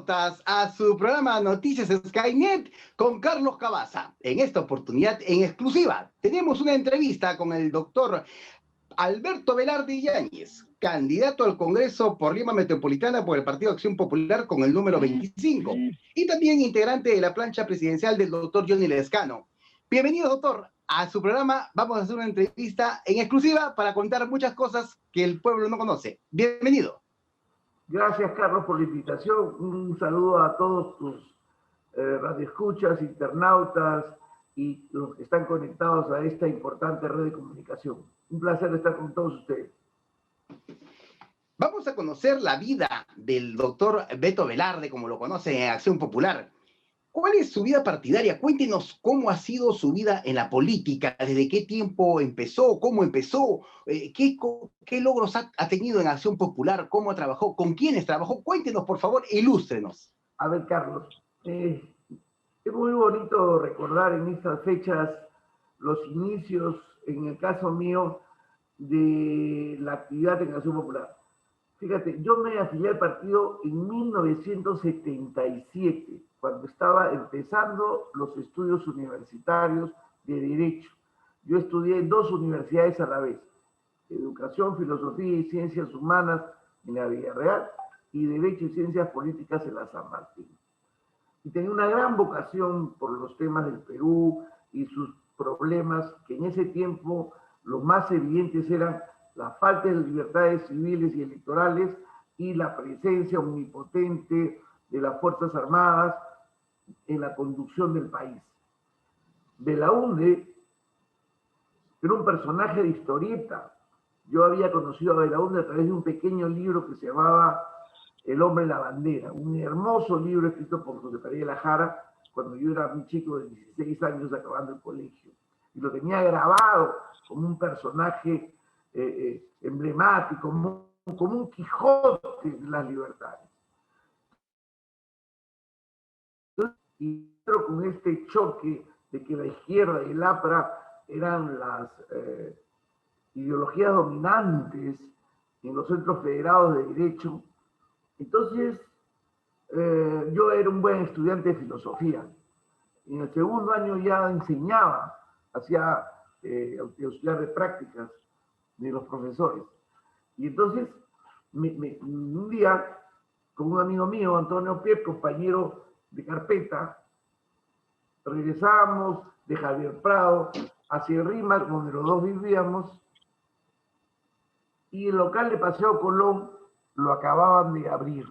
internautas a su programa Noticias Skynet con Carlos Cabaza. En esta oportunidad, en exclusiva, tenemos una entrevista con el doctor Alberto Velarde Yáñez, candidato al Congreso por Lima Metropolitana por el Partido Acción Popular con el número 25, y también integrante de la plancha presidencial del doctor Johnny Lescano. Bienvenido, doctor, a su programa. Vamos a hacer una entrevista en exclusiva para contar muchas cosas que el pueblo no conoce. Bienvenido. Gracias, Carlos, por la invitación. Un saludo a todos tus radioescuchas, internautas y los que están conectados a esta importante red de comunicación. Un placer estar con todos ustedes. Vamos a conocer la vida del doctor Beto Velarde, como lo conocen en Acción Popular. ¿Cuál es su vida partidaria? Cuéntenos cómo ha sido su vida en la política, desde qué tiempo empezó, cómo empezó, qué logros ha tenido en Acción Popular, cómo trabajó, con quiénes trabajó. Cuéntenos, por favor, ilústrenos. A ver, Carlos, es muy bonito recordar en estas fechas los inicios, en el caso mío, de la actividad en Acción Popular. Fíjate, yo me afilié al partido en 1977, cuando estaba empezando los estudios universitarios de Derecho. Yo estudié en 2 universidades a la vez, Educación, Filosofía y Ciencias Humanas en la Villarreal y Derecho y Ciencias Políticas en la San Martín. Y tenía una gran vocación por los temas del Perú y sus problemas, que en ese tiempo los más evidentes eran la falta de libertades civiles y electorales y la presencia omnipotente de las Fuerzas Armadas en la conducción del país. Belaúnde era un personaje de historieta. Yo había conocido a Belaúnde a través de un pequeño libro que se llamaba El hombre en la bandera, un hermoso libro escrito por José María de la Jara cuando yo era un chico de 16 años acabando el colegio. Y lo tenía grabado como un personaje emblemático, como un Quijote de las libertades. Y pero con este choque de que la izquierda y el APRA eran las ideologías dominantes en los centros federados de derecho, entonces yo era un buen estudiante de filosofía. En el segundo año ya enseñaba, hacía auxiliar de prácticas de los profesores. Y entonces, un día, con un amigo mío, Antonio Piep, compañero de carpeta, regresábamos de Javier Prado hacia el Rímac, donde los dos vivíamos, y el local de Paseo Colón lo acababan de abrir.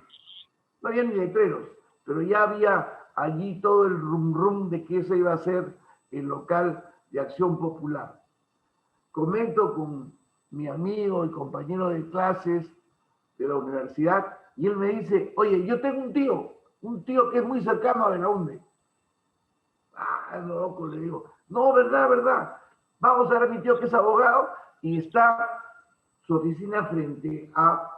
No había ni letreros, pero ya había allí todo el rum de que ese iba a ser el local de Acción Popular. Comento con mi amigo y compañero de clases de la universidad, y él me dice, oye, yo tengo un tío que es muy cercano a Belaúnde. Ah, loco, le digo, no, verdad, vamos a ver a mi tío que es abogado, y está su oficina frente a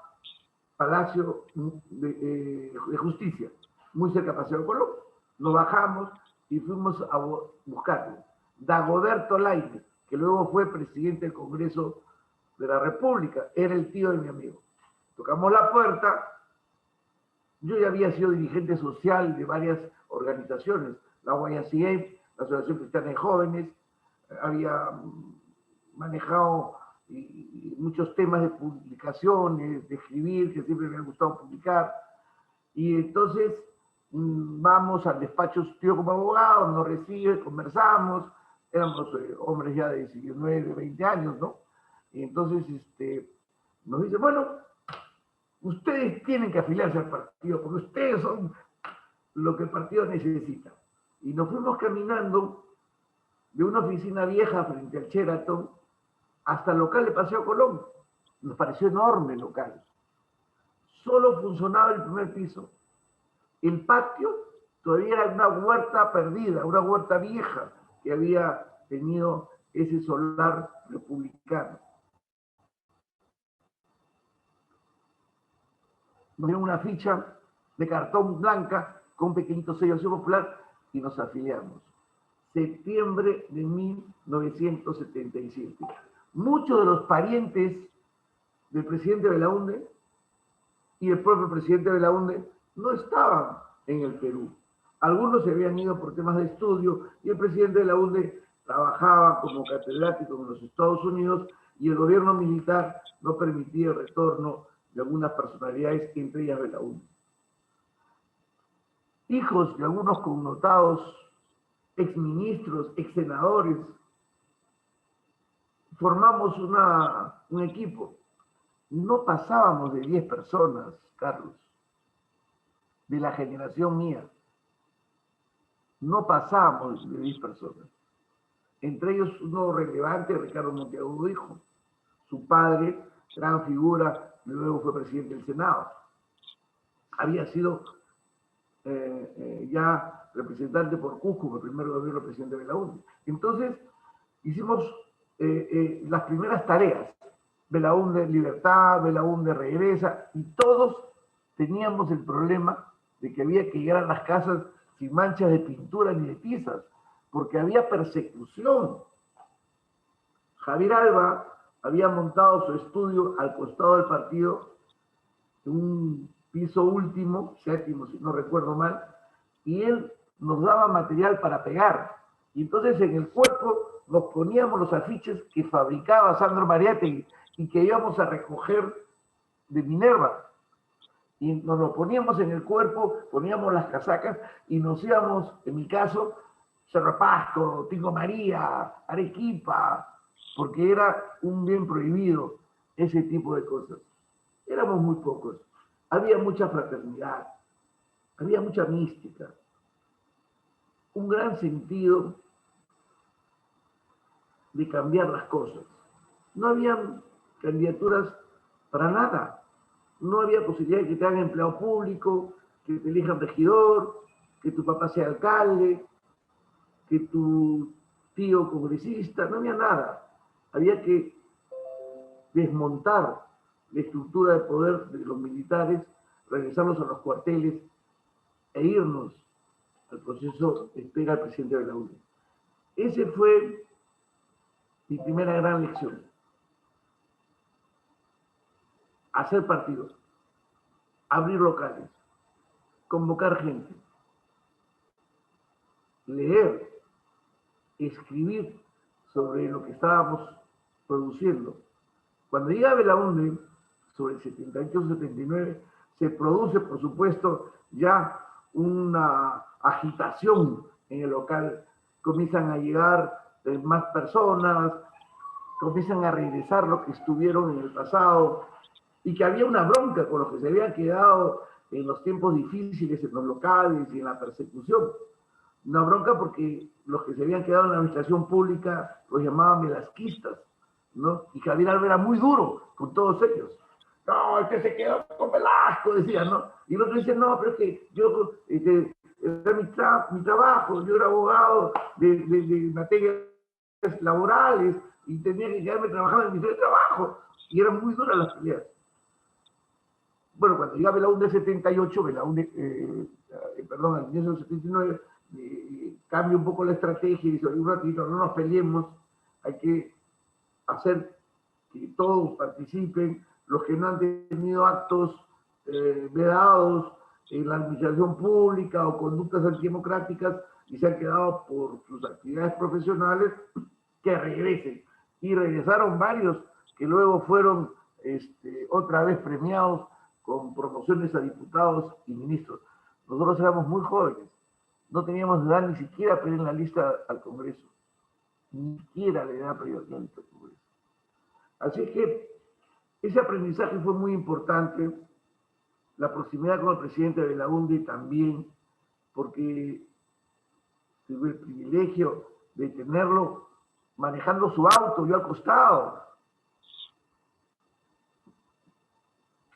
Palacio de Justicia, muy cerca de Paseo Colón. Nos bajamos y fuimos a buscarlo. Dagoberto Laine, que luego fue presidente del Congreso de la República, era el tío de mi amigo. Tocamos la puerta. Yo ya había sido dirigente social de varias organizaciones, la YCF, la Asociación Cristiana de Jóvenes, había manejado muchos temas de publicaciones, de escribir, que siempre me ha gustado publicar. Y entonces vamos al despacho de su tío como abogado, nos recibe, conversamos, éramos hombres ya de 19, 20 años, ¿no? Y entonces nos dice, bueno, ustedes tienen que afiliarse al partido, porque ustedes son lo que el partido necesita. Y nos fuimos caminando de una oficina vieja frente al Sheraton hasta el local de Paseo Colón. Nos pareció enorme el local. Solo funcionaba el primer piso. El patio todavía era una huerta perdida, una huerta vieja que había tenido ese solar republicano. Nos dieron una ficha de cartón blanca con un pequeñito sello de Acción Popular y nos afiliamos. Septiembre de 1977. Muchos de los parientes del presidente Belaúnde y el propio presidente Belaúnde no estaban en el Perú. Algunos se habían ido por temas de estudio y el presidente de la UNDE trabajaba como catedrático en los Estados Unidos y el gobierno militar no permitía el retorno de algunas personalidades, entre ellas de la UNDE. Hijos de algunos connotados exministros, exsenadores, formamos un equipo. No pasábamos de 10 personas, Carlos, de la generación mía. No pasábamos de 10 personas. Entre ellos uno relevante, Ricardo Monteagudo Hijo. Su padre, gran figura, luego fue presidente del Senado. Había sido ya representante por Cusco, el primer gobierno presidente de la UNE. Entonces, hicimos las primeras tareas. Belaúnde Libertad, Belaúnde Regresa, y todos teníamos el problema de que había que llegar a las casas sin manchas de pintura ni de tizas, porque había persecución. Javier Alba había montado su estudio al costado del partido, en un piso último, séptimo, si no recuerdo mal, y él nos daba material para pegar. Y entonces en el cuerpo nos poníamos los afiches que fabricaba Sandro Mariátegui y que íbamos a recoger de Minerva. Y nos lo poníamos en el cuerpo, poníamos las casacas y nos íbamos, en mi caso, Cerro Pasco, Tingo María, Arequipa, porque era un bien prohibido ese tipo de cosas. Éramos muy pocos. Había mucha fraternidad, había mucha mística, un gran sentido de cambiar las cosas. No había candidaturas para nada. No había posibilidad de que te hagan empleado público, que te elijan regidor, que tu papá sea alcalde, que tu tío congresista, no había nada. Había que desmontar la estructura de poder de los militares, regresarnos a los cuarteles e irnos al proceso de espera al presidente de la UNE. Ese fue mi primera gran lección. Hacer partidos, abrir locales, convocar gente, leer, escribir sobre lo que estábamos produciendo. Cuando llega Belaúnde, sobre el 78-79, se produce, por supuesto, ya una agitación en el local. Comienzan a llegar más personas, comienzan a regresar los que estuvieron en el pasado, y que había una bronca con los que se habían quedado en los tiempos difíciles, en los locales y en la persecución. Una bronca porque los que se habían quedado en la administración pública los llamaban velasquistas, ¿no? Y Javier Alba era muy duro con todos ellos. No, el que se quedó con Velasco, decía, ¿no? Y el otro dice, no, pero es que yo, era mi trabajo, yo era abogado de materias laborales y tenía que quedarme trabajando en mi trabajo. Y eran muy duras las peleas. Bueno, cuando llega Belaúnde 78, Belaúnde, perdón, en 1979, cambia un poco la estrategia y dice, un ratito, no nos peleemos, hay que hacer que todos participen, los que no han tenido actos vedados en la administración pública o conductas antidemocráticas y se han quedado por sus actividades profesionales, que regresen. Y regresaron varios que luego fueron otra vez premiados con promociones a diputados y ministros. Nosotros éramos muy jóvenes, no teníamos edad ni siquiera para ir en la lista al Congreso, ni siquiera la edad para ir en la lista al Congreso. Así que ese aprendizaje fue muy importante, la proximidad con el presidente de Belaúnde también, porque tuve el privilegio de tenerlo manejando su auto, yo al costado,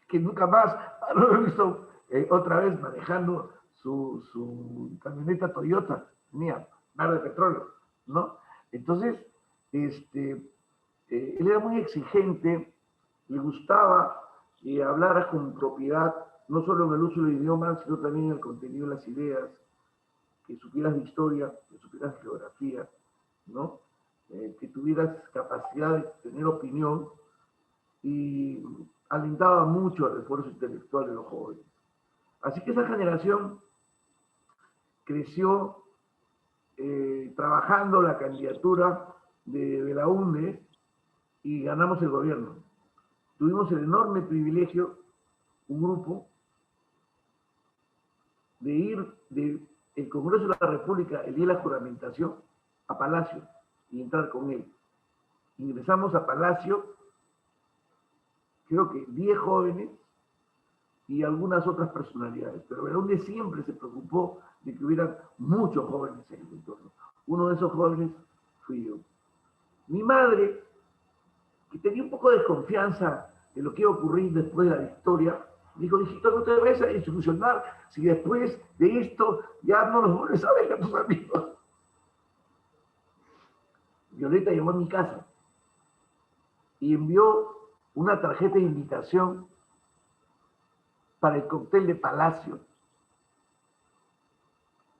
que nunca más lo he visto otra vez manejando su camioneta Toyota, mía, verde petróleo, ¿no? Entonces, él era muy exigente, le gustaba hablar con propiedad, no solo en el uso del idioma, sino también en el contenido de las ideas, que supieras de historia, que supieras de geografía, ¿no? Que tuvieras capacidad de tener opinión, y alentaba mucho el esfuerzo intelectual de los jóvenes. Así que esa generación creció trabajando la candidatura de Belaúnde y ganamos el gobierno. Tuvimos el enorme privilegio, un grupo, de ir del Congreso de la República el día de la juramentación a Palacio y entrar con él. Ingresamos a Palacio, creo que 10 jóvenes y algunas otras personalidades, pero Belaúnde siempre se preocupó de que hubieran muchos jóvenes en el entorno. Uno de esos jóvenes fui yo. Mi madre, que tenía un poco de desconfianza de lo que iba a ocurrir después de la victoria, dijo: hijito, no te vayas a institucionar si después de esto ya no los vuelves a ver a tus amigos. Violeta llamó a mi casa y envió una tarjeta de invitación para el cóctel de Palacio,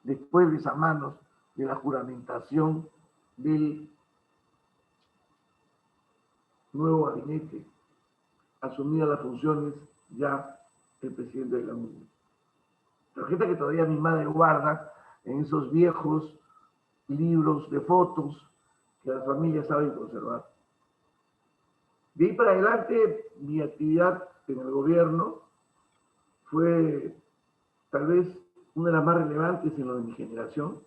después de esa manos de la juramentación del nuevo gabinete, asumía las funciones ya el presidente de la Unión. Tarjeta que todavía mi madre guarda en esos viejos libros de fotos que las familias saben conservar. De ahí para adelante, mi actividad en el gobierno fue tal vez una de las más relevantes en lo de mi generación.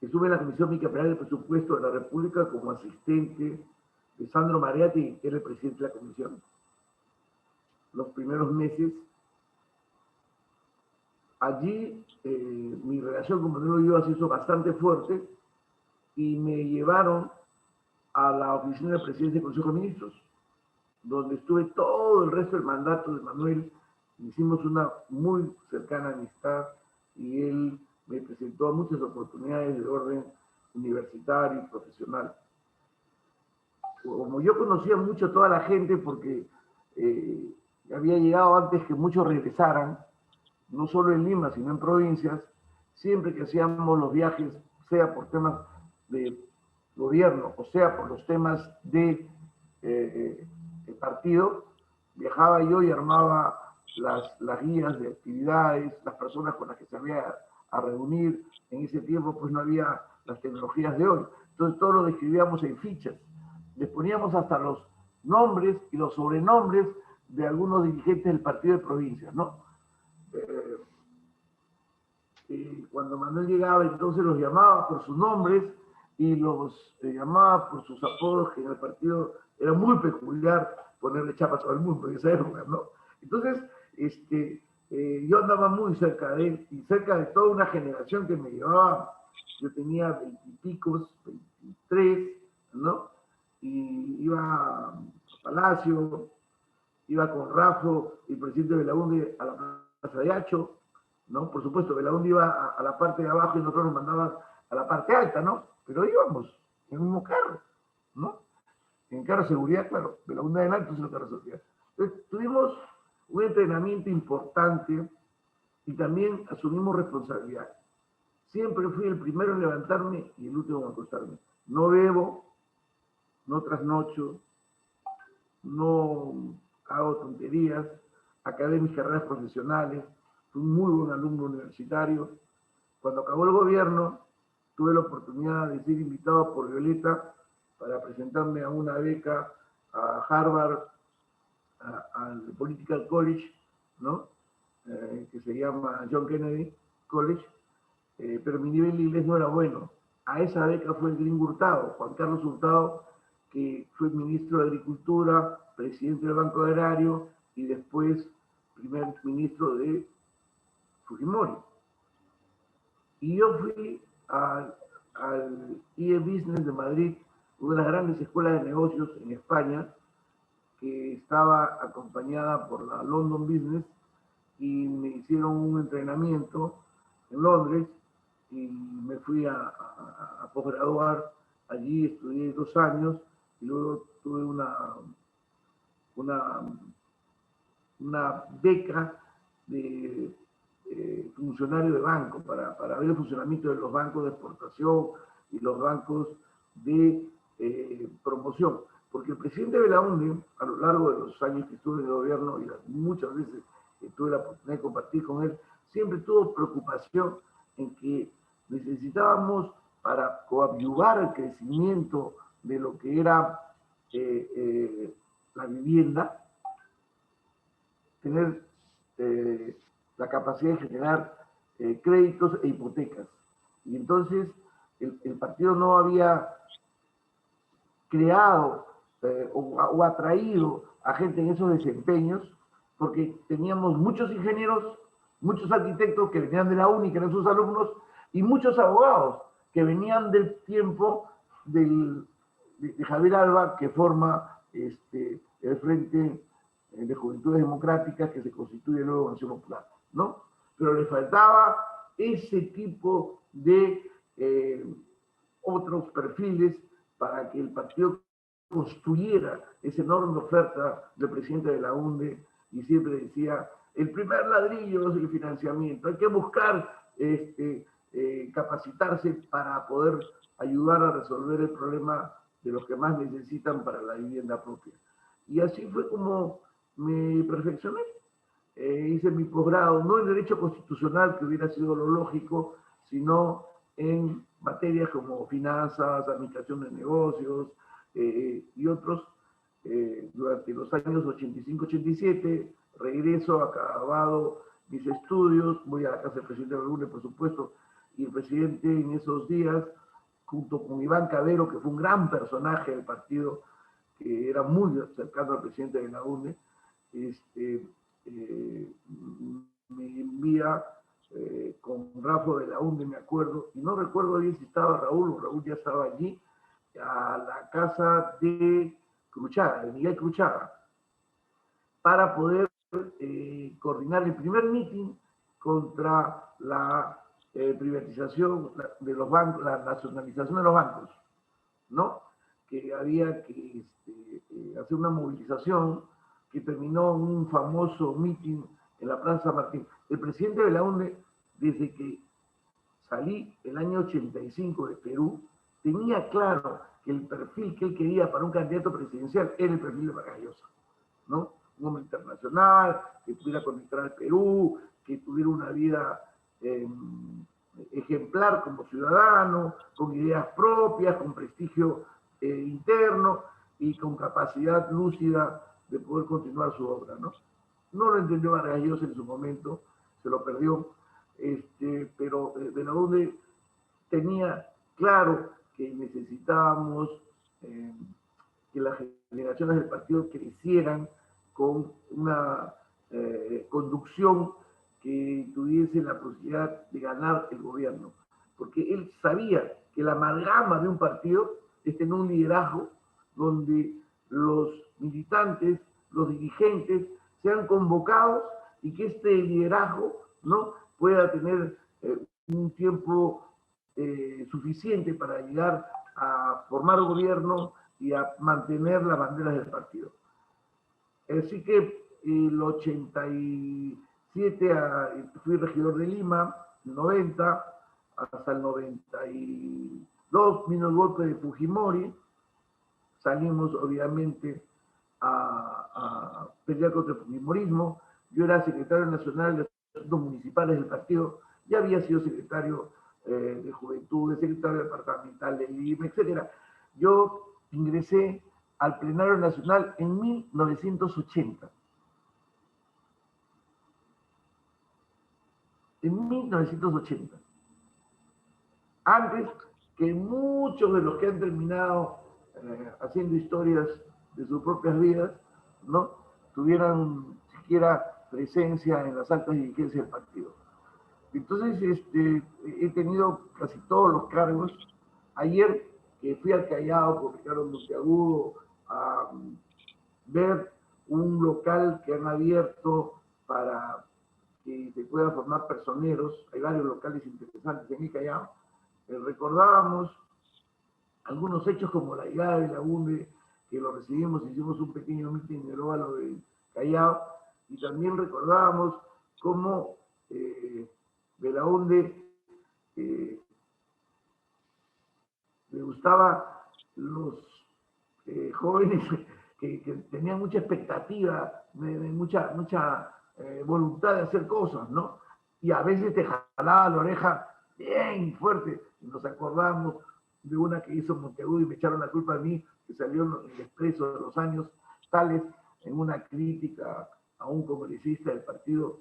Estuve en la Comisión Bicameral de Presupuesto de la República como asistente de Sandro Mariatti, que era el presidente de la comisión. Los primeros meses, allí mi relación con Manuel Ulloa se hizo bastante fuerte y me llevaron a la oficina de presidencia del Consejo de Ministros, donde estuve todo el resto del mandato de Manuel. Hicimos una muy cercana amistad y él me presentó muchas oportunidades de orden universitario y profesional. Como yo conocía mucho a toda la gente porque había llegado antes que muchos regresaran, no solo en Lima, sino en provincias, siempre que hacíamos los viajes, sea por temas de gobierno o sea por los temas de partido, viajaba yo y armaba las guías de actividades, las personas con las que se había a reunir. En ese tiempo pues no había las tecnologías de hoy, entonces todo lo describíamos en fichas, les poníamos hasta los nombres y los sobrenombres de algunos dirigentes del partido de provincias, ¿no? Cuando Manuel llegaba, entonces los llamaba por sus nombres y los llamaba por sus apodos, que en el partido era muy peculiar ponerle chapa a todo el mundo en esa época, ¿no? Entonces, yo andaba muy cerca de él y cerca de toda una generación que me llevaba. Yo tenía 20 y picos, 23, ¿no? Y iba a Palacio, iba con Rafo y el presidente Belaúnde a la Plaza de Hacho, ¿no? Por supuesto, Belaúnde iba a la parte de abajo y nosotros nos mandaban a la parte alta, ¿no? Pero íbamos en el mismo carro, ¿no? En carro de seguridad, claro, Belaúnde adelante, entonces el carro de seguridad. Entonces, tuvimos un entrenamiento importante y también asumimos responsabilidad. Siempre fui el primero en levantarme y el último en acostarme. No bebo, no trasnocho, no hago tonterías, acabé mis carreras profesionales, fui un muy buen alumno universitario. Cuando acabó el gobierno, tuve la oportunidad de ser invitado por Violeta para presentarme a una beca a Harvard, al Political College, ¿no? Que se llama John Kennedy College, pero mi nivel de inglés no era bueno. A esa beca fue el gringo Hurtado, Juan Carlos Hurtado, que fue ministro de Agricultura, presidente del Banco Agrario y después primer ministro de Fujimori. Y yo fui al IE Business de Madrid, una de las grandes escuelas de negocios en España, que estaba acompañada por la London Business, y me hicieron un entrenamiento en Londres y me fui a posgraduar. Allí estudié 2 años y luego tuve una beca de funcionario de banco para ver el funcionamiento de los bancos de exportación y los bancos de promoción. Porque el presidente Belaúnde, a lo largo de los años que estuve en el gobierno y muchas veces que tuve la oportunidad de compartir con él, siempre tuvo preocupación en que necesitábamos para coadyuvar el crecimiento de lo que era la vivienda, tener la capacidad de generar créditos e hipotecas. Y entonces el partido no había creado o atraído a gente en esos desempeños, porque teníamos muchos ingenieros, muchos arquitectos que venían de la UNI, que eran sus alumnos, y muchos abogados que venían del tiempo de Javier Alba, que forma el Frente de Juventudes Democráticas, que se constituye luego en Acción Popular, ¿no? Pero le faltaba ese tipo de otros perfiles para que el partido construyera esa enorme oferta del presidente de la UNDE, y siempre decía, el primer ladrillo es el financiamiento, hay que buscar capacitarse para poder ayudar a resolver el problema de los que más necesitan para la vivienda propia. Y así fue como me perfeccioné. Hice mi posgrado, no en Derecho Constitucional, que hubiera sido lo lógico, sino en materias como finanzas, administración de negocios y otros. Durante los años 85-87, regreso, acabado mis estudios, voy a la casa del presidente de la UNE, por supuesto, y el presidente en esos días, junto con Iván Cabero, que fue un gran personaje del partido, que era muy cercano al presidente de la UNE, me envía con Rafa de la UNE, me acuerdo, y no recuerdo bien si estaba Raúl o Raúl ya estaba allí, a la casa de Cruchaga, de Miguel Cruchaga, para poder coordinar el primer meeting contra la privatización de los bancos, la nacionalización de los bancos, ¿no? Que había que hacer una movilización que terminó en un famoso meeting en la Plaza Martín. El presidente de la UNE, desde que salí el año 85 de Perú, tenía claro que el perfil que él quería para un candidato presidencial era el perfil de Vargas Llosa, ¿no? Un hombre internacional, que pudiera conectar al Perú, que tuviera una vida ejemplar como ciudadano, con ideas propias, con prestigio interno y con capacidad lúcida de poder continuar su obra, ¿no? No lo entendió Vargas Llosa en su momento, se lo perdió, pero de la UNE tenía claro que necesitábamos que las generaciones del partido crecieran con una conducción que tuviese la posibilidad de ganar el gobierno, porque él sabía que la amalgama de un partido es tener un liderazgo donde los militantes, los dirigentes sean convocados y que este liderazgo, ¿no?, pueda tener un tiempo suficiente para llegar a formar gobierno y a mantener las banderas del partido. Así que el 87 fui regidor de Lima, el 90, hasta el 92 vino el golpe de Fujimori, salimos obviamente a pelear contra el fujimorismo. Yo era secretario nacional de asuntos municipales del partido, ya había sido secretario de Juventud, secretario departamental de Lima, etc. Yo ingresé al plenario nacional en 1980. En 1980. Antes que muchos de los que han terminado haciendo historias de sus propias vidas, ¿no?, tuvieran siquiera presencia en las altas dirigencias del partido. Entonces, he tenido casi todos los cargos. Ayer que fui al Callao con Ricardo Monteagudo a ver un local que han abierto para que se puedan formar personeros, hay varios locales interesantes en el Callao, recordábamos algunos hechos como la llegada de la UNE, que lo recibimos, hicimos un pequeño mitin en el óvalo del Callao, y también recordábamos cómo de la UNDE le gustaba los jóvenes que tenían mucha expectativa, mucha voluntad de hacer cosas, ¿no? Y a veces te jalaba la oreja bien fuerte. Y nos acordamos de una que hizo Monteagudo y me echaron la culpa a mí, que salió en el Expreso de los años tales, en una crítica a un congresista del partido,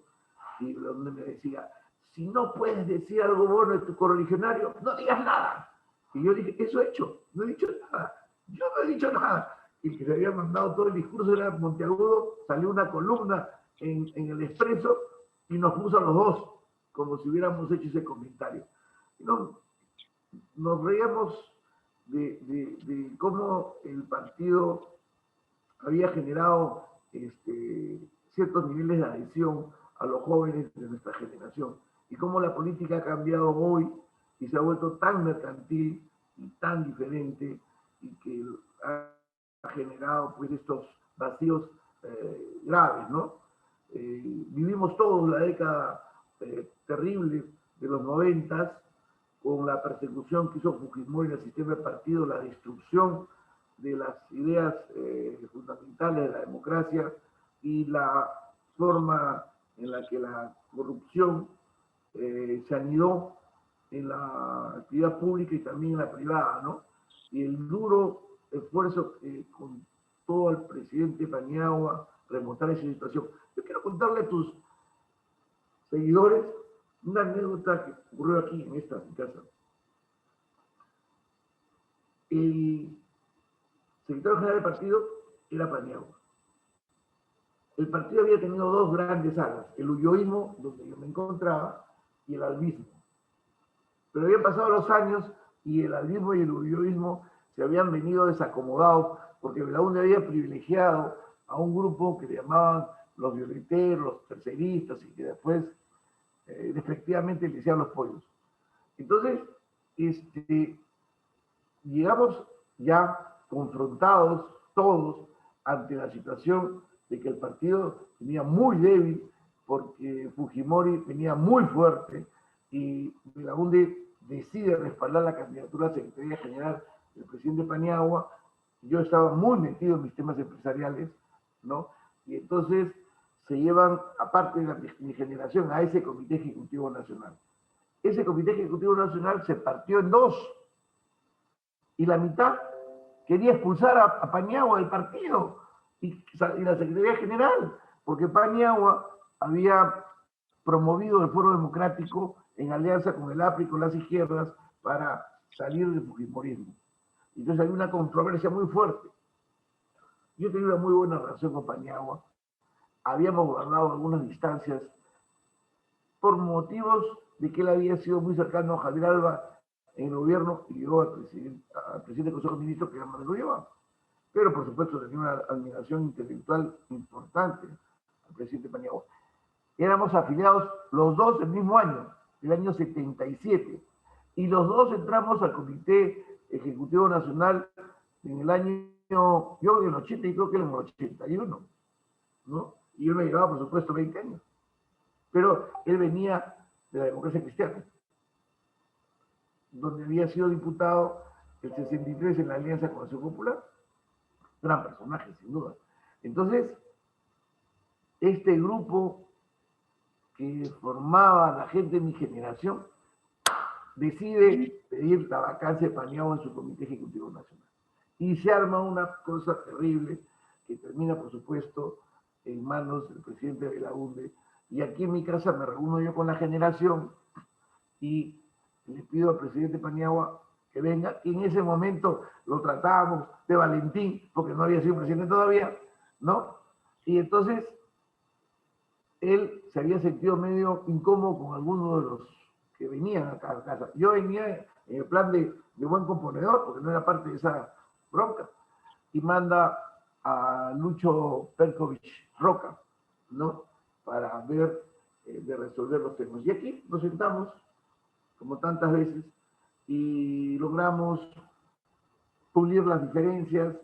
y donde me decía, si no puedes decir algo bueno de tu correligionario, no digas nada. Y yo dije, eso he hecho, no he dicho nada, yo no he dicho nada. Y el que se había mandado todo el discurso era Monteagudo, salió una columna en el Expreso y nos puso a los dos, como si hubiéramos hecho ese comentario. No, nos reíamos de cómo el partido había generado ciertos niveles de adhesión a los jóvenes de nuestra generación y cómo la política ha cambiado hoy y se ha vuelto tan mercantil y tan diferente y que ha generado pues estos vacíos graves, ¿no? Vivimos todos la década terrible de los 90 con la persecución que hizo Fujimori en el sistema de partido, la destrucción de las ideas fundamentales de la democracia y la forma en la que la corrupción se anidó en la actividad pública y también en la privada, ¿no? Y el duro esfuerzo con todo el presidente Paniagua remontar esa situación. Yo quiero contarle a tus seguidores una anécdota que ocurrió aquí en esta casa. El secretario general del partido era Paniagua. El partido había tenido dos grandes alas, el ulloísmo, donde yo me encontraba, y el albismo. Pero habían pasado los años y el albismo y el ulloísmo se habían venido desacomodados porque Belaúnde había privilegiado a un grupo que le llamaban los violeteros, los terceristas, y que después efectivamente le decían los pollos. Entonces, llegamos ya confrontados todos ante la situación de que el partido venía muy débil porque Fujimori venía muy fuerte y Belaúnde decide respaldar la candidatura a Secretaría General del presidente Paniagua. Yo estaba muy metido en mis temas empresariales, ¿no? Y entonces se llevan, aparte de mi generación, a ese Comité Ejecutivo Nacional. Ese Comité Ejecutivo Nacional se partió en dos y la mitad quería expulsar a Paniagua del partido y la Secretaría General, porque Paniagua había promovido el Foro Democrático en alianza con el APRI y con las izquierdas para salir del fujimorismo. Entonces había una controversia muy fuerte. Yo tenía una muy buena relación con Paniagua. Habíamos guardado algunas distancias por motivos de que él había sido muy cercano a Javier Alba en el gobierno y llegó al presidente del Consejo de Ministros, que era Manuel Ulloa. Pero por supuesto tenía una admiración intelectual importante al presidente Paniagua. Éramos afiliados los dos el mismo año, el año 77, y los dos entramos al Comité Ejecutivo Nacional en el año, yo en el 80 y creo que en el 81, ¿no? Y él me llevaba, por supuesto, 20 años. Pero él venía de la democracia cristiana, donde había sido diputado el 63 en la Alianza con Acción Popular. Gran personaje, sin duda. Entonces, este grupo que formaba la gente de mi generación decide pedir la vacancia de Paniagua en su Comité Ejecutivo Nacional. Y se arma una cosa terrible que termina, por supuesto, en manos del presidente Belaúnde. Y aquí en mi casa me reúno yo con la generación y le pido al presidente Paniagua que venga. Y en ese momento lo tratábamos de Valentín, porque no había sido presidente todavía, ¿no? Y entonces él se había sentido medio incómodo con algunos de los que venían acá a casa. Yo venía en el plan de buen componedor, porque no era parte de esa bronca, y manda a Lucho Perkovich Roca, ¿no? Para ver de resolver los temas. Y aquí nos sentamos, como tantas veces, y logramos pulir las diferencias,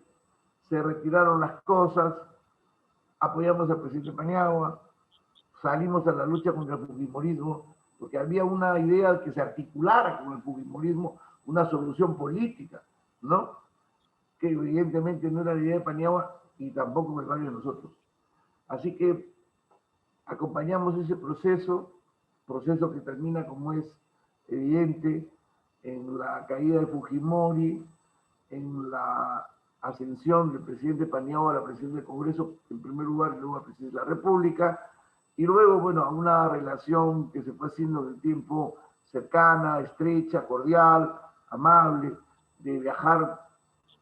se retiraron las cosas, apoyamos al presidente Paniagua, salimos a la lucha contra el fujimorismo, porque había una idea que se articulara con el fujimorismo, una solución política, ¿no? Que evidentemente no era la idea de Paniagua y tampoco de varios de nosotros. Así que acompañamos ese proceso que termina como es evidente en la caída de Fujimori, en la ascensión del presidente Paniagua a la presidencia del Congreso, en primer lugar, y luego a la presidencia de la República, y luego, bueno, a una relación que se fue haciendo en el tiempo cercana, estrecha, cordial, amable, de viajar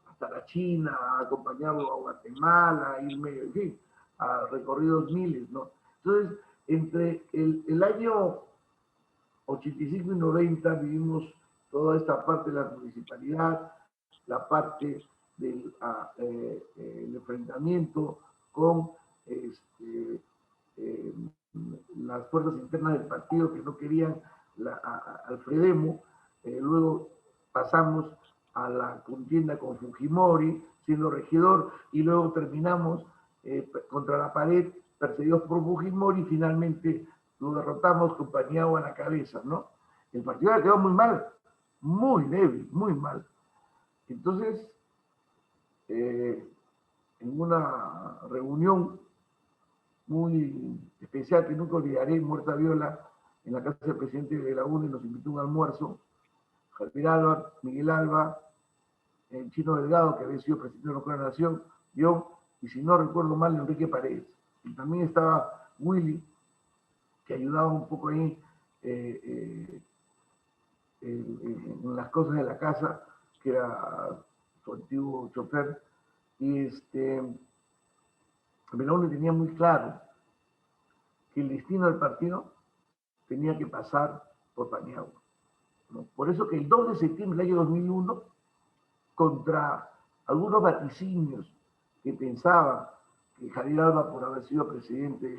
hasta la China, a acompañarlo a Guatemala, a irme, en fin, a recorridos miles, ¿no? Entonces, entre el año 85 y 90 vivimos toda esta parte de la municipalidad, la parte del el enfrentamiento con las fuerzas internas del partido que no querían al Fredemo. Luego pasamos a la contienda con Fujimori, siendo regidor, y luego terminamos contra la pared, perseguidos por Fujimori, y finalmente lo derrotamos con Paniagua a la cabeza, ¿no? El partido quedó muy mal, muy débil, muy mal. Entonces, en una reunión muy especial que nunca olvidaré, Muerta Viola, en la casa del presidente de la UNE, nos invitó a un almuerzo, Javier Alba, Miguel Alba, el Chino Delgado, que había sido presidente de la Nación, yo, y si no recuerdo mal, Enrique Paredes. Y también estaba Willy, que ayudaba un poco ahí en las cosas de la casa, que era su antiguo chofer, y Belaúnde tenía muy claro que el destino del partido tenía que pasar por Paniagua, ¿no? Por eso que el 2 de septiembre del año 2001, contra algunos vaticinios que pensaban que Javier Alba, por haber sido presidente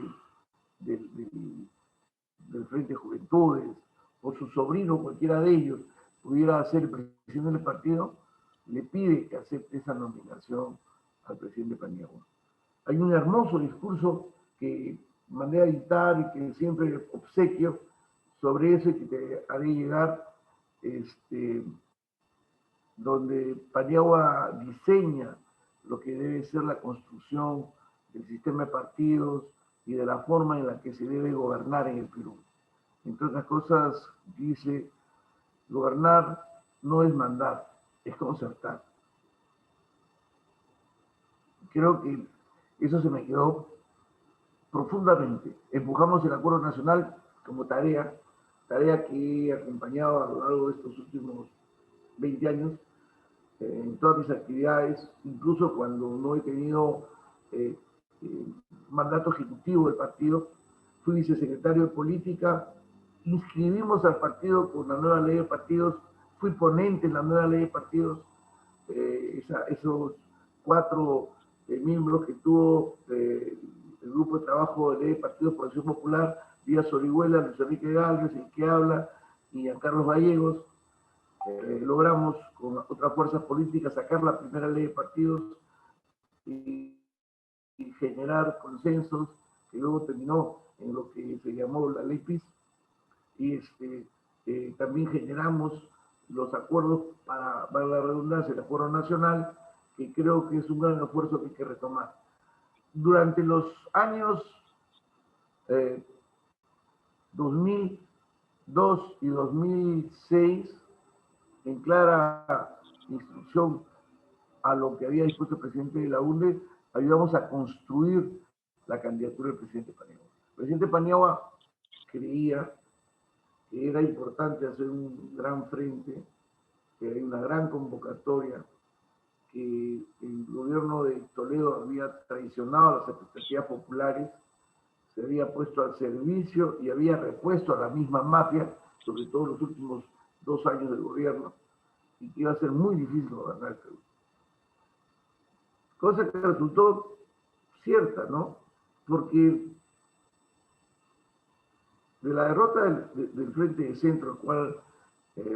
del Frente de Juventudes, o su sobrino, cualquiera de ellos, pudiera ser presidente del partido, le pide que acepte esa nominación al presidente Paniagua. Hay un hermoso discurso que mandé a editar y que siempre obsequio sobre eso y que te haré llegar, donde Paniagua diseña lo que debe ser la construcción del sistema de partidos y de la forma en la que se debe gobernar en el Perú. Entre otras cosas, dice, gobernar no es mandar, es concertar. Creo que eso se me quedó profundamente. Empujamos el acuerdo nacional como tarea que he acompañado a lo largo de estos últimos 20 años en todas mis actividades, incluso cuando no he tenido mandato ejecutivo del partido. Fui vicesecretario de política, inscribimos al partido con la nueva ley de partidos, fui ponente en la nueva ley de partidos, esos 4 miembros que tuvo el grupo de trabajo de ley de partidos por Acción Popular, Díaz Orihuela, Luis Enrique Gálvez, el que habla, y a Carlos Gallegos, logramos con otras fuerzas políticas sacar la primera ley de partidos y generar consensos que luego terminó en lo que se llamó la ley PIS, y también generamos los acuerdos para la redundancia, el acuerdo nacional, que creo que es un gran esfuerzo que hay que retomar. Durante los años 2002 y 2006, en clara instrucción a lo que había dispuesto el presidente de la UNDE, ayudamos a construir la candidatura del presidente Paniagua. El presidente Paniagua creía que era importante hacer un gran frente, que hay una gran convocatoria, que el gobierno de Toledo había traicionado las expectativas populares, se había puesto al servicio y había repuesto a la misma mafia, sobre todo en los últimos 2 años del gobierno, y que iba a ser muy difícil gobernar el Perú. Cosa que resultó cierta, ¿no? Porque de la derrota del Frente de Centro, el cual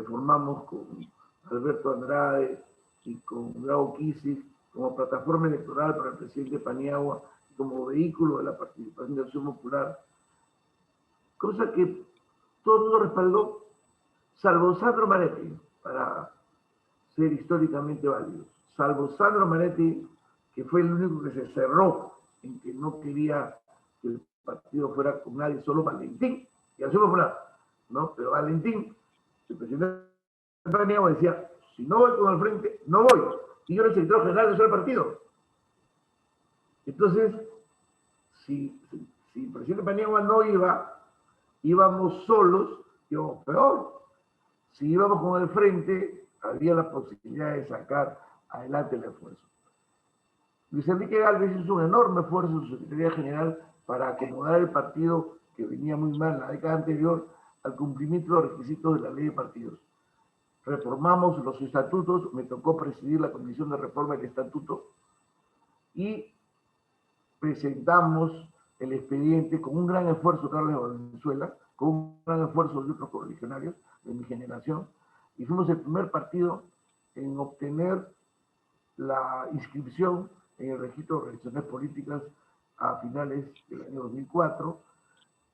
formamos con Alberto Andrade y con Gabo Kisil como plataforma electoral para el presidente Paniagua, como vehículo de la participación de Acción Popular, cosa que todo el mundo respaldó, salvo Sandro Maretti, para ser históricamente válidos, salvo Sandro Maretti, que fue el único que se cerró en que no quería que el partido fuera con nadie, solo Valentín y Acción Popular, ¿no? Pero Valentín El presidente Paniagua decía, si no voy con el frente, no voy. Y yo era el secretario general de ese partido. Entonces, si el presidente Paniagua no iba, íbamos solos, íbamos peor. Si íbamos con el frente, había la posibilidad de sacar adelante el esfuerzo. Luis Enrique Gálvez hizo un enorme esfuerzo en su Secretaría General para acomodar el partido, que venía muy mal en la década anterior, al cumplimiento de los requisitos de la ley de partidos. Reformamos los estatutos, me tocó presidir la Comisión de Reforma del Estatuto y presentamos el expediente con un gran esfuerzo, Carlos de Valenzuela, con un gran esfuerzo de otros correligionarios de mi generación, y fuimos el primer partido en obtener la inscripción en el registro de organizaciones políticas a finales del año 2004,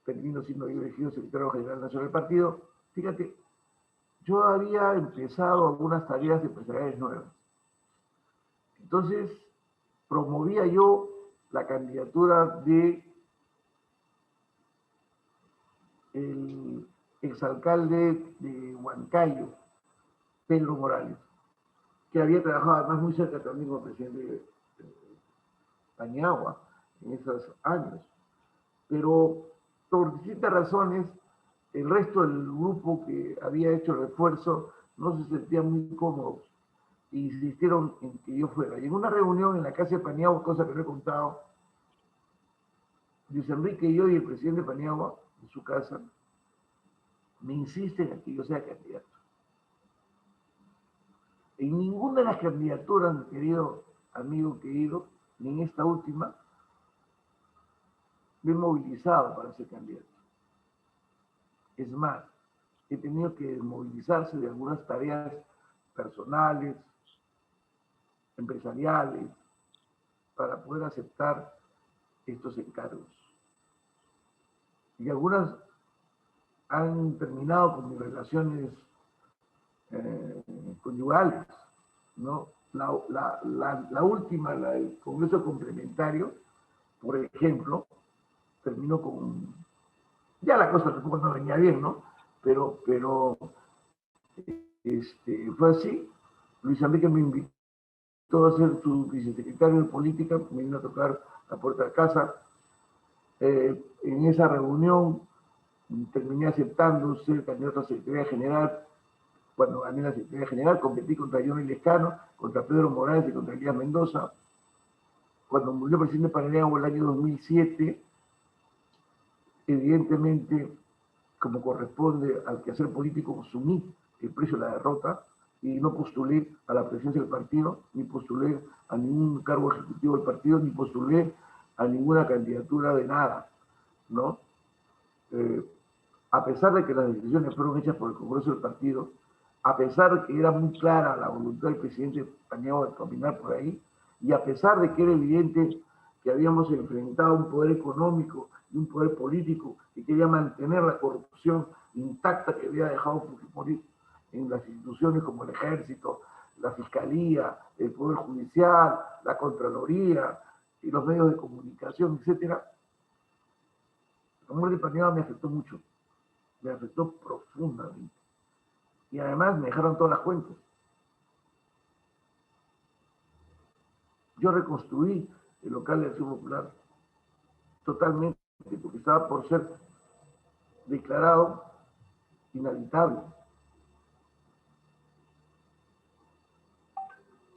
termino siendo yo elegido secretario general nacional del partido. Fíjate, yo había empezado algunas tareas empresariales nuevas. Entonces, promovía yo la candidatura de el exalcalde de Huancayo, Pedro Morales, que había trabajado además muy cerca también con el presidente Paniagua en esos años. Pero por distintas razones, el resto del grupo que había hecho el esfuerzo no se sentía muy cómodos y insistieron en que yo fuera. Y en una reunión en la casa de Paniagua, cosa que no he contado, Luis Enrique y yo y el presidente Paniagua, en su casa, me insisten en que yo sea candidato. En ninguna de las candidaturas, mi querido amigo querido, ni en esta última, me he movilizado para ser candidato. Es más, he tenido que desmovilizarse de algunas tareas personales, empresariales, para poder aceptar estos encargos. Y algunas han terminado con mis relaciones conyugales, ¿no? La última, la del Congreso Complementario, por ejemplo, terminó con... Ya la cosa tampoco no venía bien, ¿no? Pero fue así. Luis Enrique me invitó a ser su vicesecretario de política, me vino a tocar la puerta de casa. En esa reunión terminé aceptando ser candidato a Secretaría General. Cuando gané la Secretaría General, competí contra Johnny Lescano, contra Pedro Morales y contra Elías Mendoza. Cuando murió el presidente Paniagua en el año 2007, evidentemente, como corresponde al quehacer político, asumí el precio de la derrota y no postulé a la presidencia del partido, ni postulé a ningún cargo ejecutivo del partido, ni postulé a ninguna candidatura de nada, ¿no? A pesar de que las decisiones fueron hechas por el Congreso del partido, a pesar de que era muy clara la voluntad del presidente Paniagua de caminar por ahí, y a pesar de que era evidente que habíamos enfrentado un poder económico y un poder político que quería mantener la corrupción intacta que había dejado Fujimori en las instituciones como el Ejército, la Fiscalía, el Poder Judicial, la Contraloría y los medios de comunicación, etcétera. La muerte de Paniagua me afectó mucho, me afectó profundamente. Y además me dejaron todas las cuentas. Yo reconstruí el local de Acción Popular totalmente, porque estaba por ser declarado inhabitable.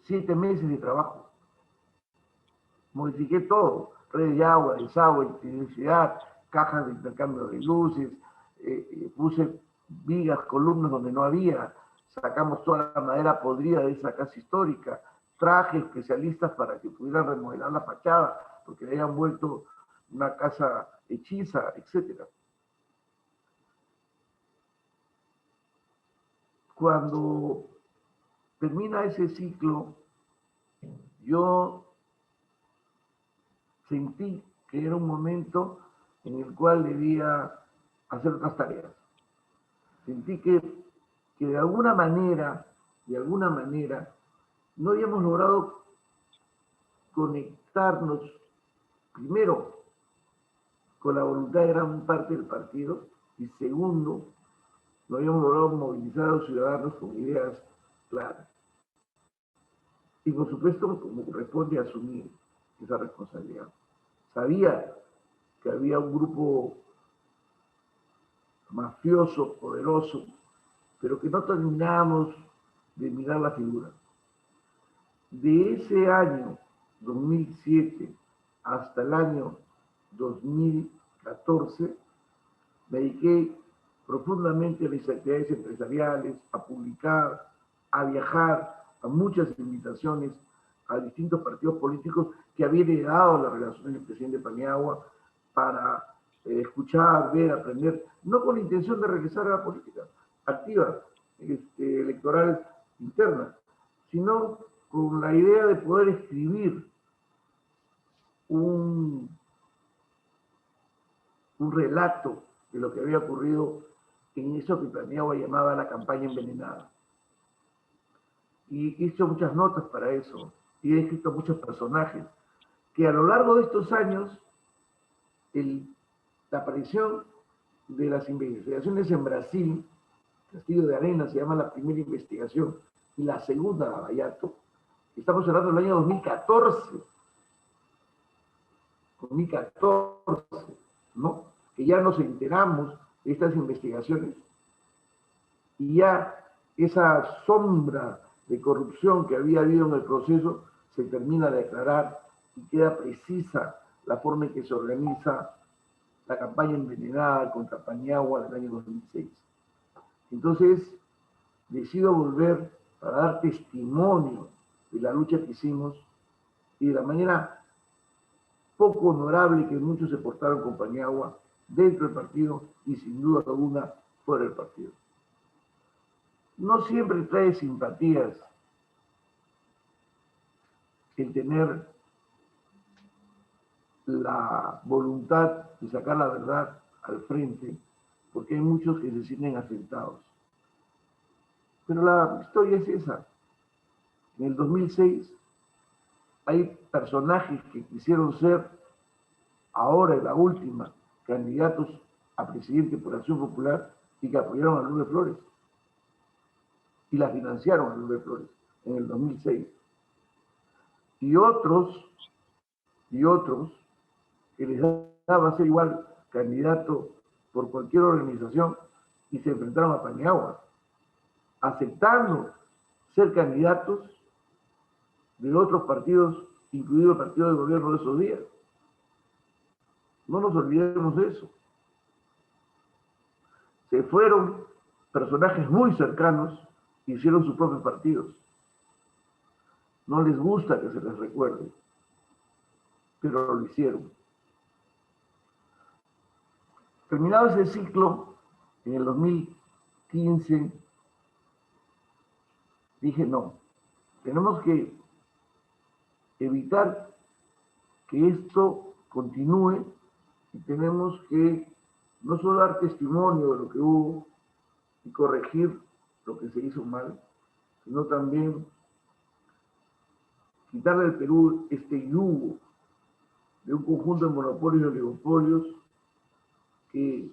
7 meses de trabajo. Modifiqué todo, redes de agua, desagüe, electricidad, cajas de intercambio de luces, puse vigas, columnas donde no había, sacamos toda la madera podrida de esa casa histórica, traje especialistas para que pudieran remodelar la fachada, porque le habían vuelto una casa hechiza, etc. Cuando termina ese ciclo, yo sentí que era un momento en el cual debía hacer otras tareas. Sentí que de alguna manera, no habíamos logrado conectarnos, primero, con la voluntad de gran parte del partido, y segundo, no habíamos logrado movilizar a los ciudadanos con ideas claras. Y por supuesto, como corresponde, asumir esa responsabilidad. Sabía que había un grupo mafioso, poderoso, pero que no terminábamos de mirar la figura. De ese año 2007 hasta el año 2014, me dediqué profundamente a las actividades empresariales, a publicar, a viajar, a muchas invitaciones a distintos partidos políticos que habían heredado las relaciones del presidente Paniagua para escuchar, ver, aprender, no con la intención de regresar a la política activa, electoral interna, sino con la idea de poder escribir un relato de lo que había ocurrido en eso que Paniagua llamaba la campaña envenenada. Y he hecho muchas notas para eso, y he escrito muchos personajes, que a lo largo de estos años, la aparición de las investigaciones en Brasil, Castillo de Arena se llama la primera investigación, y la segunda, Lavallato, estamos hablando del año 2014, ¿no? Que ya nos enteramos de estas investigaciones, y ya esa sombra de corrupción que había habido en el proceso se termina de aclarar y queda precisa la forma en que se organiza la campaña envenenada contra Paniagua del año 2006. Entonces, decido volver para dar testimonio de la lucha que hicimos y de la manera poco honorable que muchos se portaron con Paniagua dentro del partido y sin duda alguna fuera del partido. No siempre trae simpatías el tener la voluntad de sacar la verdad al frente, porque hay muchos que se sienten afectados. Pero la historia es esa. En el 2006 hay personajes que quisieron ser, ahora en la última, candidatos a presidente por Acción Popular y que apoyaron a Lourdes Flores. Y la financiaron a Lourdes Flores en el 2006. Y otros que les daba ser igual candidato por cualquier organización y se enfrentaron a Paniagua, aceptando ser candidatos de otros partidos, incluido el partido de gobierno de esos días. No nos olvidemos de eso. Se fueron personajes muy cercanos, hicieron sus propios partidos. No les gusta que se les recuerde, pero lo hicieron. Terminado ese ciclo, en el 2015, dije no, tenemos que evitar que esto continúe y tenemos que no solo dar testimonio de lo que hubo y corregir lo que se hizo mal, sino también quitarle al Perú este yugo de un conjunto de monopolios y oligopolios que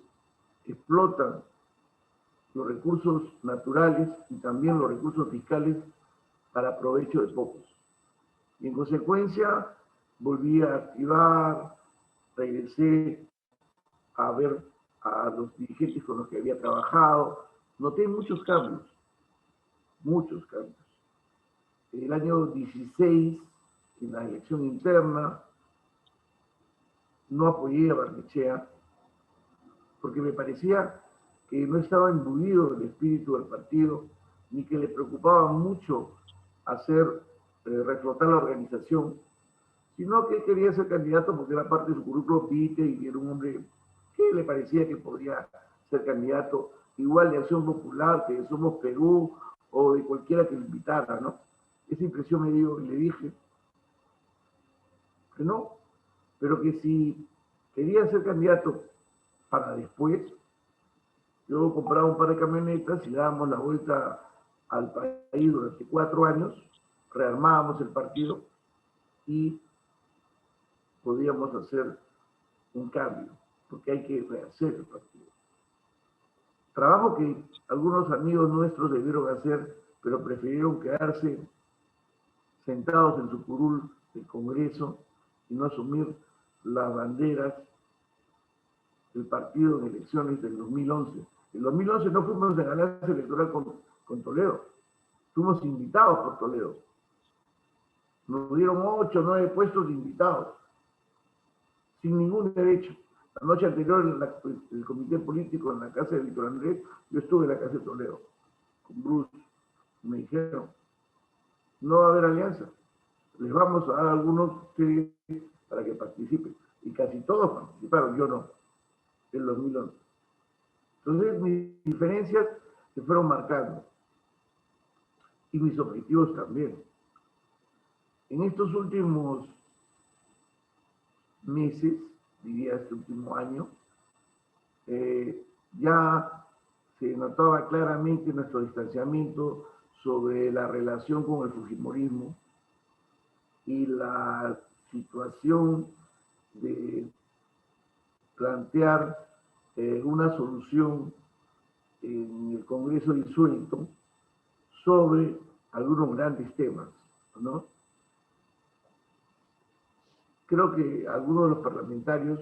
explotan los recursos naturales y también los recursos fiscales para provecho de pocos. Y en consecuencia volví a activar, regresé a ver a los dirigentes con los que había trabajado, noté muchos cambios, muchos cambios. En el año 16, en la elección interna, no apoyé a Barnechea porque me parecía que no estaba imbuido del espíritu del partido, ni que le preocupaba mucho hacer reflotar la organización, sino que quería ser candidato porque era parte de su currículo vitae y era un hombre que le parecía que podría ser candidato igual de Acción Popular, que de Somos Perú o de cualquiera que le invitara, ¿no? Esa impresión me dio y le dije que no, pero que si quería ser candidato para después, yo compraba un par de camionetas y dábamos la vuelta al país durante 4 años, rearmábamos el partido y podíamos hacer un cambio, porque hay que rehacer el partido. Trabajo que algunos amigos nuestros debieron hacer, pero prefirieron quedarse sentados en su curul del Congreso y no asumir las banderas del partido en elecciones del 2011. En 2011 no fuimos en ganancia electoral con Toledo, fuimos invitados por Toledo. Nos dieron 8 o 9 puestos de invitados, sin ningún derecho. La noche anterior, en el comité político en la casa de Víctor Andrés, yo estuve en la casa de Toledo, con Bruce. Me dijeron, no va a haber alianza, les vamos a dar algunos para que participen. Y casi todos participaron, yo no, en 2011. Entonces mis diferencias se fueron marcando. Y mis objetivos también. En estos últimos meses, diría este último año, ya se notaba claramente nuestro distanciamiento sobre la relación con el fujimorismo y la situación de plantear una solución en el Congreso disuelto sobre algunos grandes temas, ¿no? Creo que algunos de los parlamentarios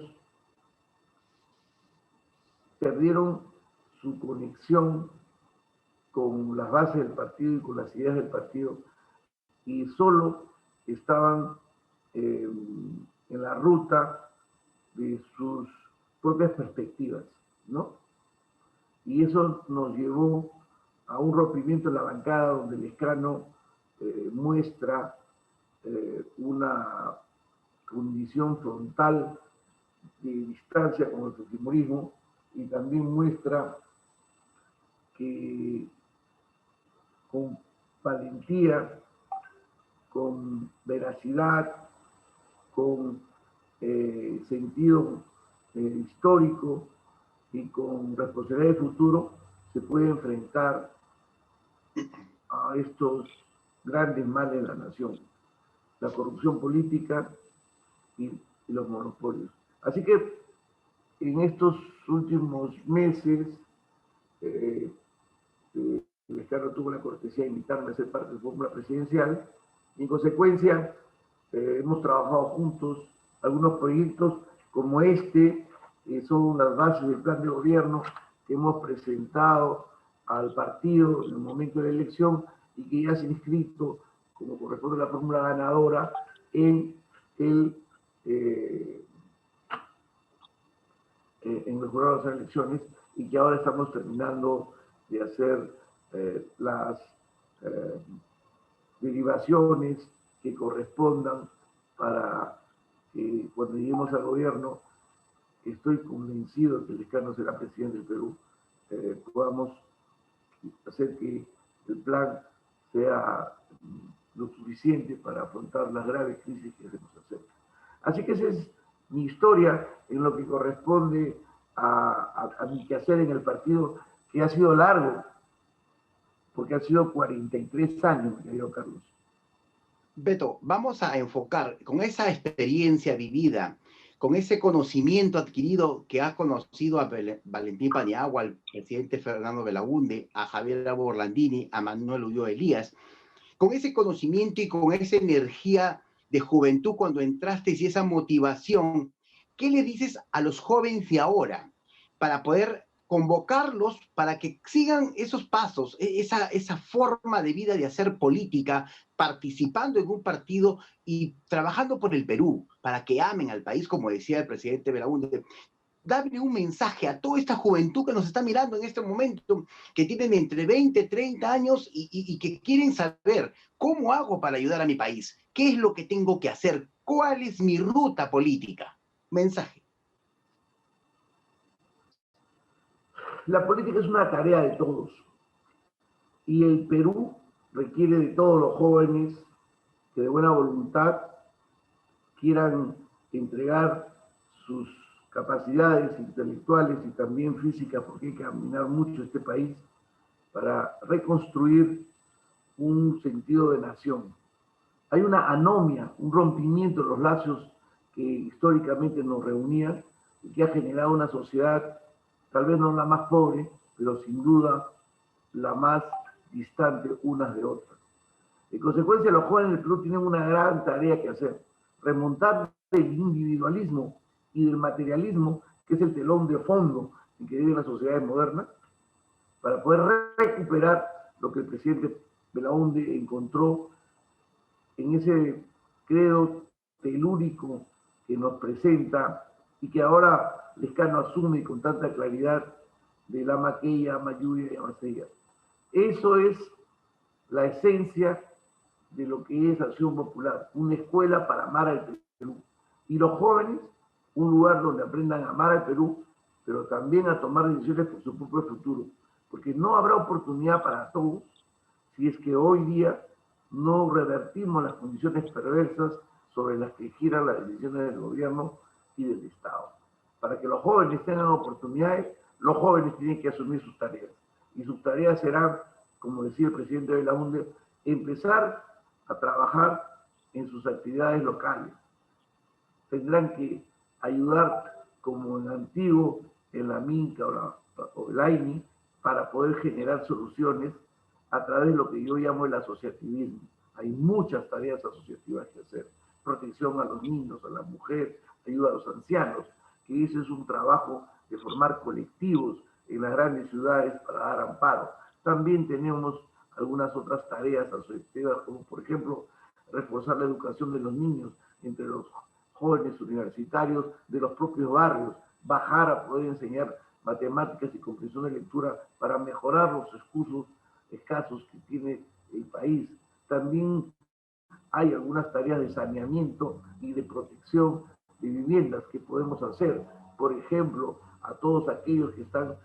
perdieron su conexión con las bases del partido y con las ideas del partido y solo estaban en la ruta de sus propias perspectivas, ¿no? Y eso nos llevó a un rompimiento en la bancada donde el Lescano muestra una condición frontal de distancia con el fujimorismo y también muestra que con valentía, con veracidad, con sentido histórico y con responsabilidad de futuro se puede enfrentar a estos grandes males de la nación, la corrupción política y los monopolios. Así que en estos últimos meses, el Lescano tuvo la cortesía de invitarme a ser parte de la fórmula presidencial y en consecuencia hemos trabajado juntos algunos proyectos como este, son las bases del plan de gobierno que hemos presentado al partido en el momento de la elección y que ya se ha inscrito, como corresponde a la fórmula ganadora, en el jurado de las elecciones y que ahora estamos terminando de hacer las derivaciones que correspondan para que cuando lleguemos al gobierno, estoy convencido que el Lescano será presidente del Perú, podamos hacer que el plan sea lo suficiente para afrontar las graves crisis que se nos acercan. Así que esa es mi historia en lo que corresponde a mi quehacer en el partido, que ha sido largo, porque ha sido 43 años, mi querido Carlos. Beto, vamos a enfocar con esa experiencia vivida, con ese conocimiento adquirido que has conocido a Valentín Paniagua, al presidente Fernando Belaúnde, a Javier Orlandini, a Manuel Ulloa Elías, con ese conocimiento y con esa energía de juventud cuando entraste y esa motivación, ¿qué le dices a los jóvenes de ahora para poder convocarlos para que sigan esos pasos, esa forma de vida de hacer política, participando en un partido y trabajando por el Perú, para que amen al país, como decía el presidente Belaúnde? Darle un mensaje a toda esta juventud que nos está mirando en este momento, que tienen entre 20, 30 años y que quieren saber cómo hago para ayudar a mi país, qué es lo que tengo que hacer, cuál es mi ruta política. Mensaje. La política es una tarea de todos y el Perú requiere de todos los jóvenes que de buena voluntad quieran entregar sus capacidades intelectuales y también físicas, porque hay que caminar mucho este país para reconstruir un sentido de nación. Hay una anomia, un rompimiento de los lazos que históricamente nos reunían y que ha generado una sociedad, tal vez no la más pobre, pero sin duda la más distante unas de otras. En consecuencia, los jóvenes del Perú tienen una gran tarea que hacer: remontar del individualismo y del materialismo, que es el telón de fondo en que viven las sociedades modernas, para poder recuperar lo que el presidente Belaúnde encontró en ese credo telúrico que nos presenta y que ahora Lescano asume con tanta claridad de la maquilla, mayuya y amasella. Eso es la esencia de lo que es Acción Popular, una escuela para amar al Perú. Y los jóvenes, un lugar donde aprendan a amar al Perú, pero también a tomar decisiones por su propio futuro. Porque no habrá oportunidad para todos si es que hoy día no revertimos las condiciones perversas sobre las que giran las decisiones del gobierno y del Estado. Para que los jóvenes tengan oportunidades, los jóvenes tienen que asumir sus tareas. Y sus tareas serán, como decía el presidente Belaúnde, empezar a trabajar en sus actividades locales. Tendrán que ayudar, como en antiguo, en la Minca o el AINI, para poder generar soluciones a través de lo que yo llamo el asociativismo. Hay muchas tareas asociativas que hacer: protección a los niños, a la mujer, ayuda a los ancianos, que ese es un trabajo de formar colectivos en las grandes ciudades para dar amparo. También tenemos algunas otras tareas asociativas, como por ejemplo reforzar la educación de los niños entre los jóvenes universitarios de los propios barrios, bajar a poder enseñar matemáticas y comprensión de lectura para mejorar los recursos escasos que tiene el país. También hay algunas tareas de saneamiento y de protección de viviendas que podemos hacer. Por ejemplo, a todos aquellos que están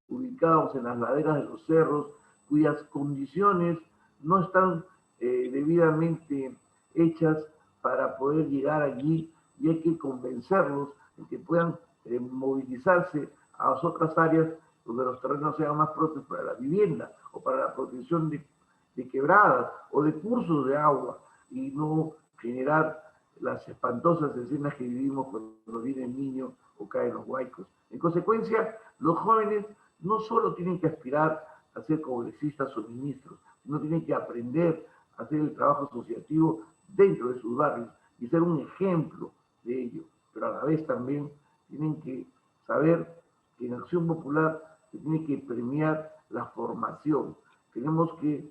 ubicados en las laderas de los cerros, cuyas condiciones no están debidamente hechas para poder llegar allí, y hay que convencerlos de que puedan movilizarse a las otras áreas donde los terrenos sean más propios para la vivienda o para la protección de quebradas o de cursos de agua, y no generar las espantosas escenas que vivimos cuando viene el niño o caen los huaicos. En consecuencia, los jóvenes no solo tienen que aspirar a ser congresistas o ministros, sino tienen que aprender a hacer el trabajo asociativo dentro de sus barrios y ser un ejemplo de ello. Pero a la vez también tienen que saber que en Acción Popular se tiene que premiar la formación. Tenemos que,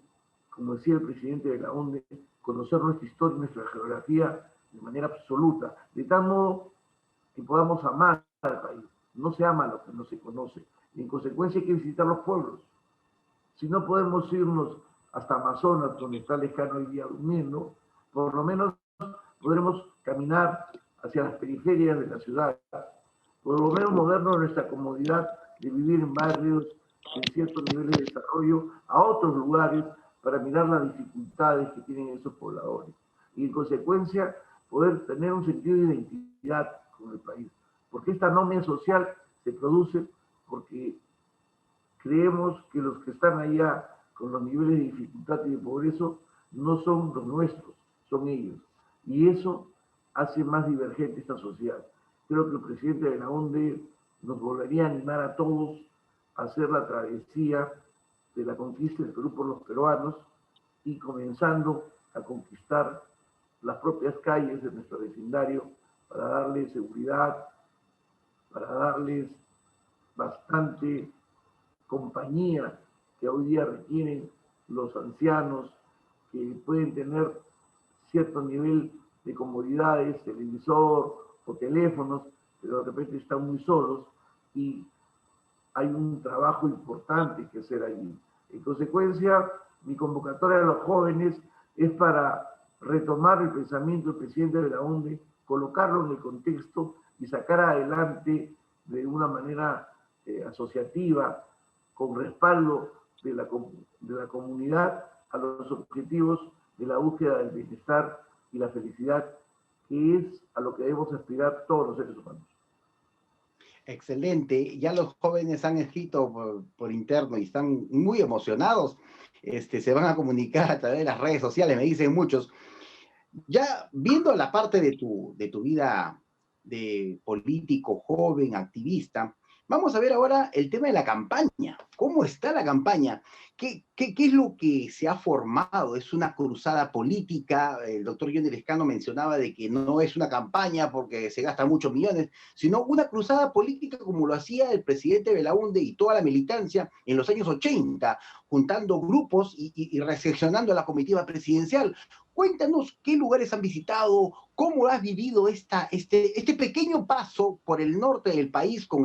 como decía el presidente Belaúnde, conocer nuestra historia y nuestra geografía de manera absoluta, de tal modo que podamos amar al país. No se ama lo que no se conoce, y en consecuencia hay que visitar los pueblos. Si no podemos irnos hasta Amazonas, donde está Lescano hoy día durmiendo, por lo menos podremos caminar hacia las periferias de la ciudad, por lo menos movernos nuestra comodidad de vivir en barrios en ciertos niveles de desarrollo a otros lugares para mirar las dificultades que tienen esos pobladores. Y en consecuencia poder tener un sentido de identidad con el país. Porque esta anomia social se produce porque creemos que los que están allá con los niveles de dificultad y de pobreza no son los nuestros, son ellos. Y eso hace más divergente esta sociedad. Creo que el presidente Belaúnde nos volvería a animar a todos a hacer la travesía de la conquista del Perú por los peruanos, y comenzando a conquistar las propias calles de nuestro vecindario para darles seguridad, para darles bastante compañía que hoy día requieren los ancianos, que pueden tener cierto nivel de comodidades, televisor o teléfonos, pero de repente están muy solos y hay un trabajo importante que hacer allí. En consecuencia, mi convocatoria a los jóvenes es para retomar el pensamiento del presidente Belaúnde, colocarlo en el contexto y sacar adelante de una manera asociativa, con respaldo de la comunidad, a los objetivos de la búsqueda del bienestar y la felicidad, que es a lo que debemos aspirar todos los seres humanos. Excelente. Ya los jóvenes han escrito por interno y están muy emocionados. Se van a comunicar a través de las redes sociales, me dicen muchos. Ya viendo la parte de tu vida de político, joven, activista, Vamos a ver ahora el tema de la campaña. ¿Cómo está la campaña? ¿Qué es lo que se ha formado? ¿Es una cruzada política? El doctor Johnny Lescano mencionaba de que no es una campaña porque se gastan muchos millones, sino una cruzada política como lo hacía el presidente Belaúnde y toda la militancia en los años 80, juntando grupos y recepcionando a la comitiva presidencial. Cuéntanos qué lugares han visitado, cómo has vivido este pequeño paso por el norte del país con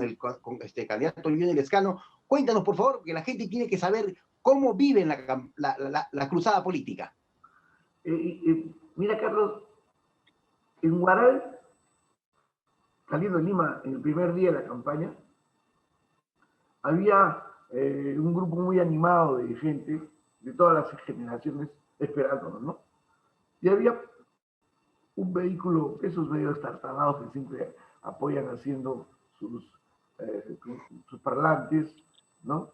este candidato Johnny Lescano. Cuéntanos, por favor, que la gente tiene que saber cómo viven la cruzada política. Mira, Carlos, en Huaral, saliendo de Lima en el primer día de la campaña, había un grupo muy animado de gente de todas las generaciones esperándonos, ¿no? Y había un vehículo, esos medios tartanados que siempre apoyan haciendo sus parlantes, ¿no?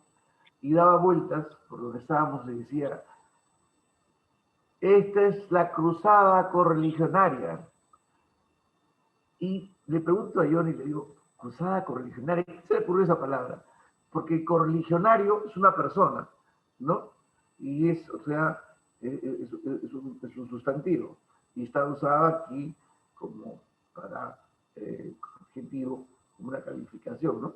Y daba vueltas por donde estábamos y decía, esta es la cruzada correligionaria. Y le pregunto a Johnny, le digo, cruzada correligionaria, ¿qué se le ocurrió esa palabra? Porque correligionario es una persona, ¿no? Y es, o sea, es un sustantivo. Y está usada aquí como para adjetivo, como una calificación, ¿no?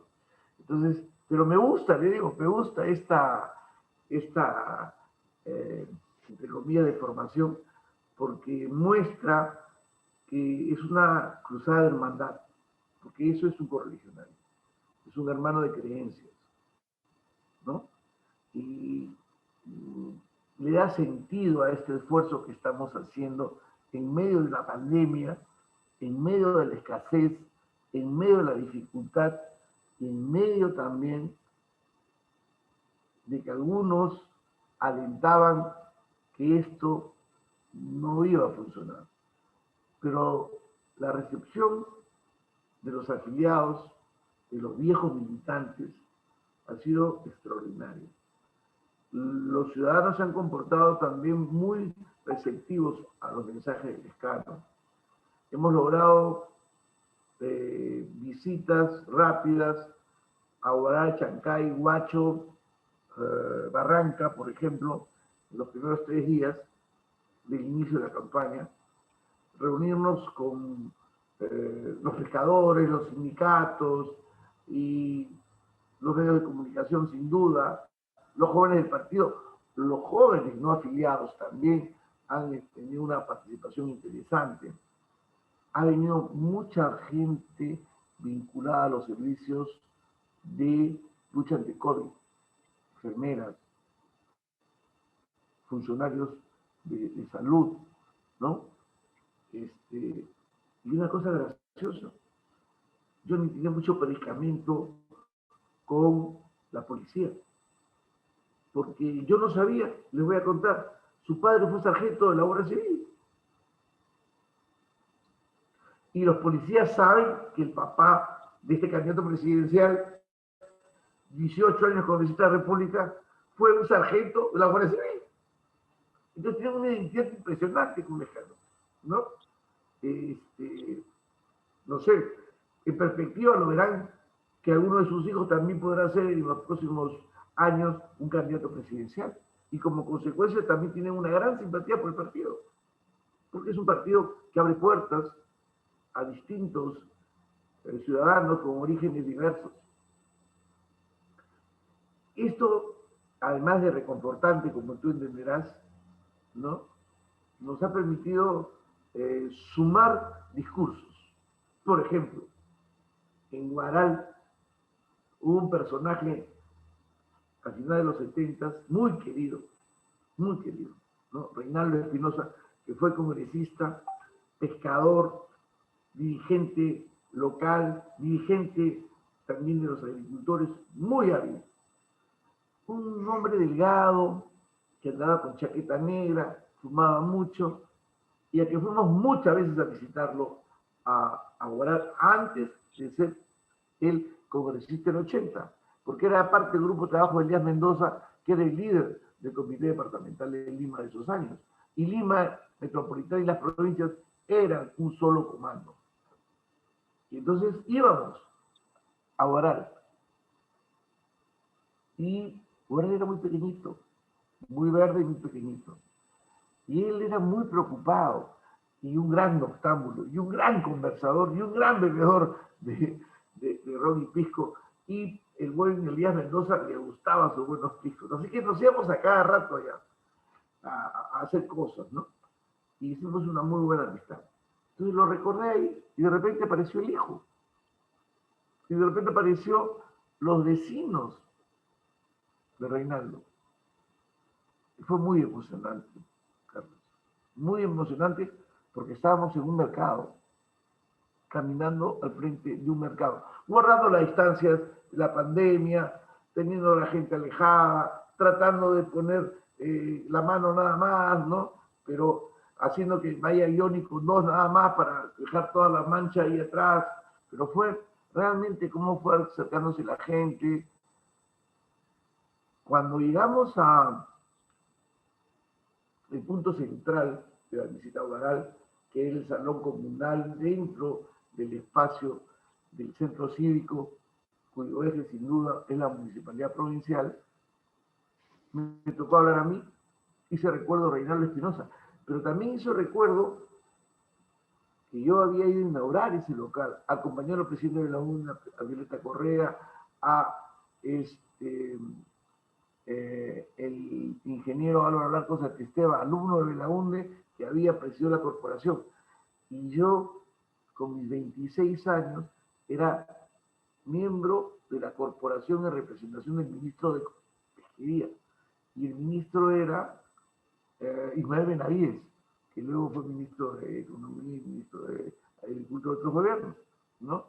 Entonces, pero me gusta, le digo, me gusta esta entre comillas, de formación, porque muestra que es una cruzada de hermandad, porque eso es un correligionario, es un hermano de creencias, ¿no? Y le da sentido a este esfuerzo que estamos haciendo en medio de la pandemia, en medio de la escasez, en medio de la dificultad, en medio también de que algunos alentaban que esto no iba a funcionar. Pero la recepción de los afiliados, de los viejos militantes, ha sido extraordinaria. Los ciudadanos se han comportado también muy receptivos a los mensajes del Lescano. Hemos logrado visitas rápidas a Huaral, Chancay, Huacho, Barranca, por ejemplo, en los primeros 3 días del inicio de la campaña, reunirnos con los pescadores, los sindicatos y los medios de comunicación, sin duda, los jóvenes del partido, los jóvenes no afiliados también han tenido una participación interesante. Ha venido mucha gente vinculada a los servicios de lucha ante COVID, enfermeras, funcionarios de salud, ¿no? Y una cosa graciosa, yo ni tenía mucho predicamento con la policía, porque yo no sabía, les voy a contar, su padre fue sargento de la Guardia Civil. Y los policías saben que el papá de este candidato presidencial, 18 años congresista de la República, fue un sargento de la Guardia Civil. Entonces tienen una identidad impresionante con Lescano, ¿no? No sé, en perspectiva lo verán que alguno de sus hijos también podrá ser en los próximos años un candidato presidencial. Y como consecuencia también tienen una gran simpatía por el partido, porque es un partido que abre puertas a distintos ciudadanos con orígenes diversos. Esto, además de reconfortante, como tú entenderás, ¿no?, nos ha permitido sumar discursos. Por ejemplo, en Huaral hubo un personaje al final de los 70 muy querido, ¿no? Reinaldo Espinosa, que fue congresista, pescador, dirigente local, dirigente también de los agricultores, muy hábil. Un hombre delgado, que andaba con chaqueta negra, fumaba mucho, y a que fuimos muchas veces a visitarlo a Huaral antes de ser el congresista en 80, porque era parte del grupo de trabajo de Elías Mendoza, que era el líder del Comité Departamental de Lima de esos años. Y Lima Metropolitana y las provincias eran un solo comando. Y entonces íbamos a Huaral Y Guardia era muy pequeñito, muy verde y muy pequeñito. Y él era muy preocupado, y un gran noctámbulo, y un gran conversador, y un gran bebedor de ron y pisco. Y el buen Elías Mendoza le gustaban sus buenos piscos. Así que nos íbamos a cada rato allá a hacer cosas, ¿no? Y hicimos una muy buena amistad. Entonces lo recordé ahí, y de repente apareció el hijo. Y de repente apareció los vecinos de Reinaldo. Y fue muy emocionante, Carlos. Muy emocionante porque estábamos en un mercado, caminando al frente de un mercado, guardando las distancias de la pandemia, teniendo a la gente alejada, tratando de poner la mano nada más, ¿no? Pero haciendo que vaya iónico dos nada más para dejar toda la mancha ahí atrás. Pero fue realmente cómo fue acercándose la gente. Cuando llegamos a el punto central de la visita oral, que es el salón comunal dentro del espacio del centro cívico, cuyo eje sin duda es la municipalidad provincial, me tocó hablar a mí, hice recuerdo a Reinaldo Espinosa, pero también hice recuerdo que yo había ido a inaugurar ese local, acompañar al presidente de la UNA, a Violeta Correa, a el ingeniero Álvaro Blanco Satisteva, alumno de Belaunde, que había presidido la corporación. Y yo, con mis 26 años, era miembro de la corporación en representación del ministro de Pesquería. Y el ministro era Ismael Benavides, que luego fue ministro de Economía y ministro de Agricultura de otros gobiernos, ¿no?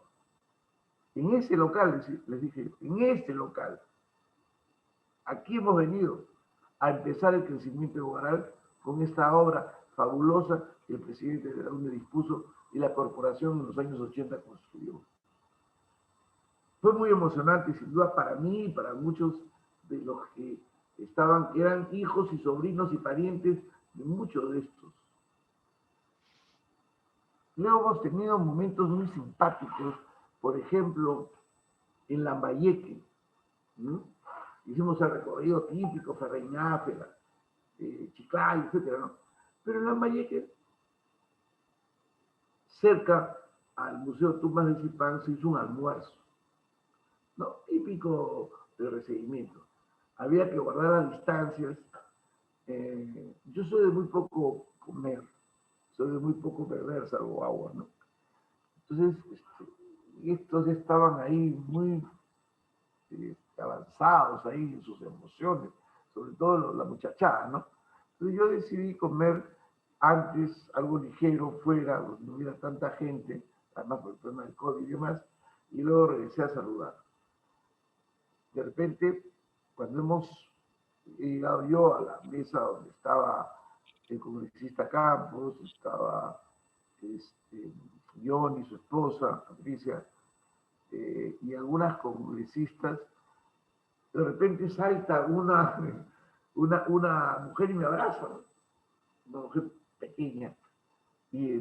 En ese local, les dije, en este local, aquí hemos venido a empezar el crecimiento de Huaral con esta obra fabulosa que el presidente de la UNE dispuso y la corporación en los años 80 construyó. Fue muy emocionante, sin duda, para mí y para muchos de los que estaban, que eran hijos y sobrinos y parientes de muchos de estos. Luego hemos tenido momentos muy simpáticos, por ejemplo, en Lambayeque, ¿no? Hicimos el recorrido típico, Ferreñáfera, Chiclayo, etcétera, ¿no? Pero en Lambayeque, cerca al Museo Tumbas de Zipán, se hizo un almuerzo, ¿no? Típico de recibimiento. Había que guardar las distancias. Yo soy de muy poco comer, soy de muy poco beber, salvo agua, ¿no? Entonces, estos estaban ahí muy avanzados ahí en sus emociones, sobre todo la muchachada, ¿no? Entonces yo decidí comer antes algo ligero fuera, donde no hubiera tanta gente, además por el problema del COVID y demás, y luego regresé a saludar. De repente, cuando hemos llegado yo a la mesa donde estaba el congresista Campos, estaba John y su esposa, Patricia, y algunas congresistas, de repente salta una mujer y me abraza, ¿no? Una mujer pequeña, y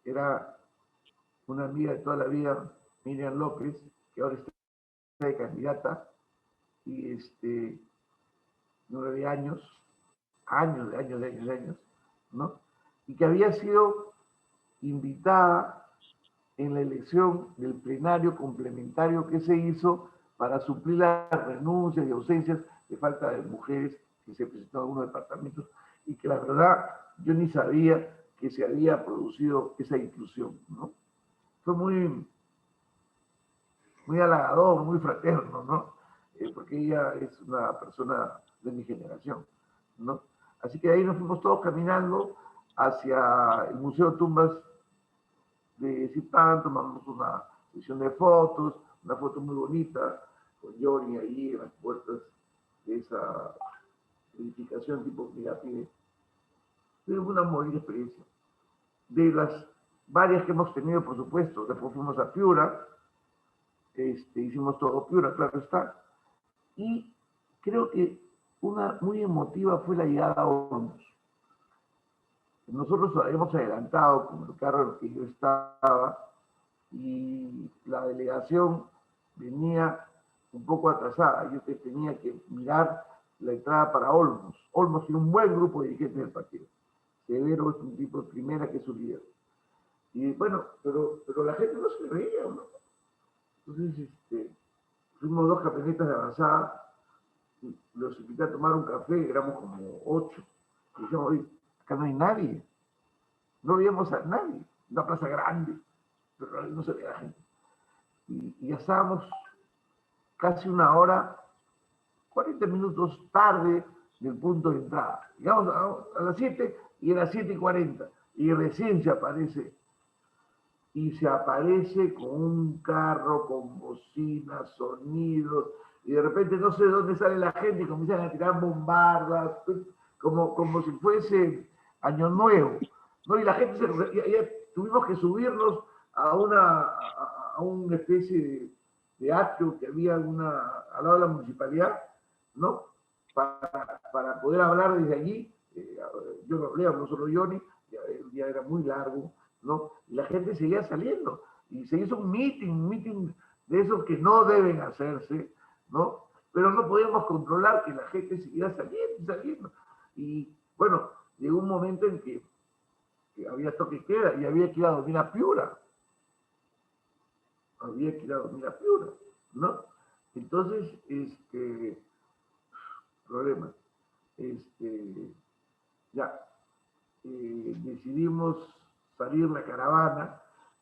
era una amiga de toda la vida, Miriam López, que ahora está de candidata, y 9 años, ¿no? Y que había sido invitada en la elección del plenario complementario que se hizo para suplir las renuncias y ausencias de falta de mujeres que se presentaron en algunos departamentos, y que la verdad yo ni sabía que se había producido esa inclusión, ¿no? Fue muy halagador, muy fraterno, ¿no? Porque ella es una persona de mi generación, ¿no? Así que ahí nos fuimos todos caminando hacia el Museo Tumbas de Zipán, tomamos una sesión de fotos, una foto muy bonita, con Johnny ahí en las puertas de esa edificación tipo pirámide. Fue una bonita experiencia. De las varias que hemos tenido, por supuesto, después fuimos a Piura, hicimos todo Piura, claro está, y creo que una muy emotiva fue la llegada a Hornos. Nosotros habíamos adelantado con el carro en el que yo estaba, y la delegación venía un poco atrasada. Yo tenía que mirar la entrada para Olmos. Olmos tiene un buen grupo de dirigentes del partido. Severo es un tipo de primera que es su líder. Y bueno, pero la gente no se reía, ¿no? Entonces, fuimos 2 camionetas de avanzada, los invité a tomar un café, éramos como 8. Y dijimos, oye, acá no hay nadie. No veíamos a nadie. Una plaza grande, pero no se veía la gente. Y ya estábamos casi 1 hora, 40 minutos tarde del punto de entrada. Llegamos a las 7 y era 7:40. Y recién se aparece. Y se aparece con un carro, con bocinas, sonidos, y de repente no sé de dónde sale la gente y comienzan a tirar bombardas, como si fuese Año Nuevo, ¿no? Y la gente, ya tuvimos que subirnos a una especie de atrio que había al lado de la municipalidad, ¿no? Para poder hablar desde allí. Yo no hablé, habló solo Johnny, el día era muy largo, ¿no? Y la gente seguía saliendo. Y se hizo un meeting de esos que no deben hacerse, ¿no? Pero no podíamos controlar que la gente siguiera saliendo. Y bueno, llegó un momento en que había toque de queda y había que ir a dormir a Piura. ¿No? Entonces, problema. Ya, decidimos salir la caravana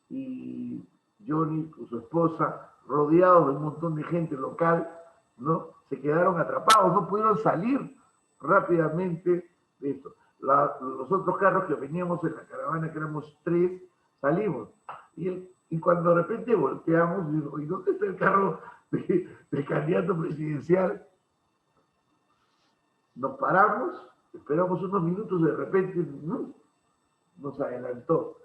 y Johnny con su esposa, rodeados de un montón de gente local, ¿no? Se quedaron atrapados, no pudieron salir rápidamente de esto. Los otros carros que veníamos en la caravana, que éramos 3, salimos. Y cuando de repente volteamos, digo, ¿y dónde está el carro del candidato presidencial? Nos paramos, esperamos unos minutos, de repente nos adelantó.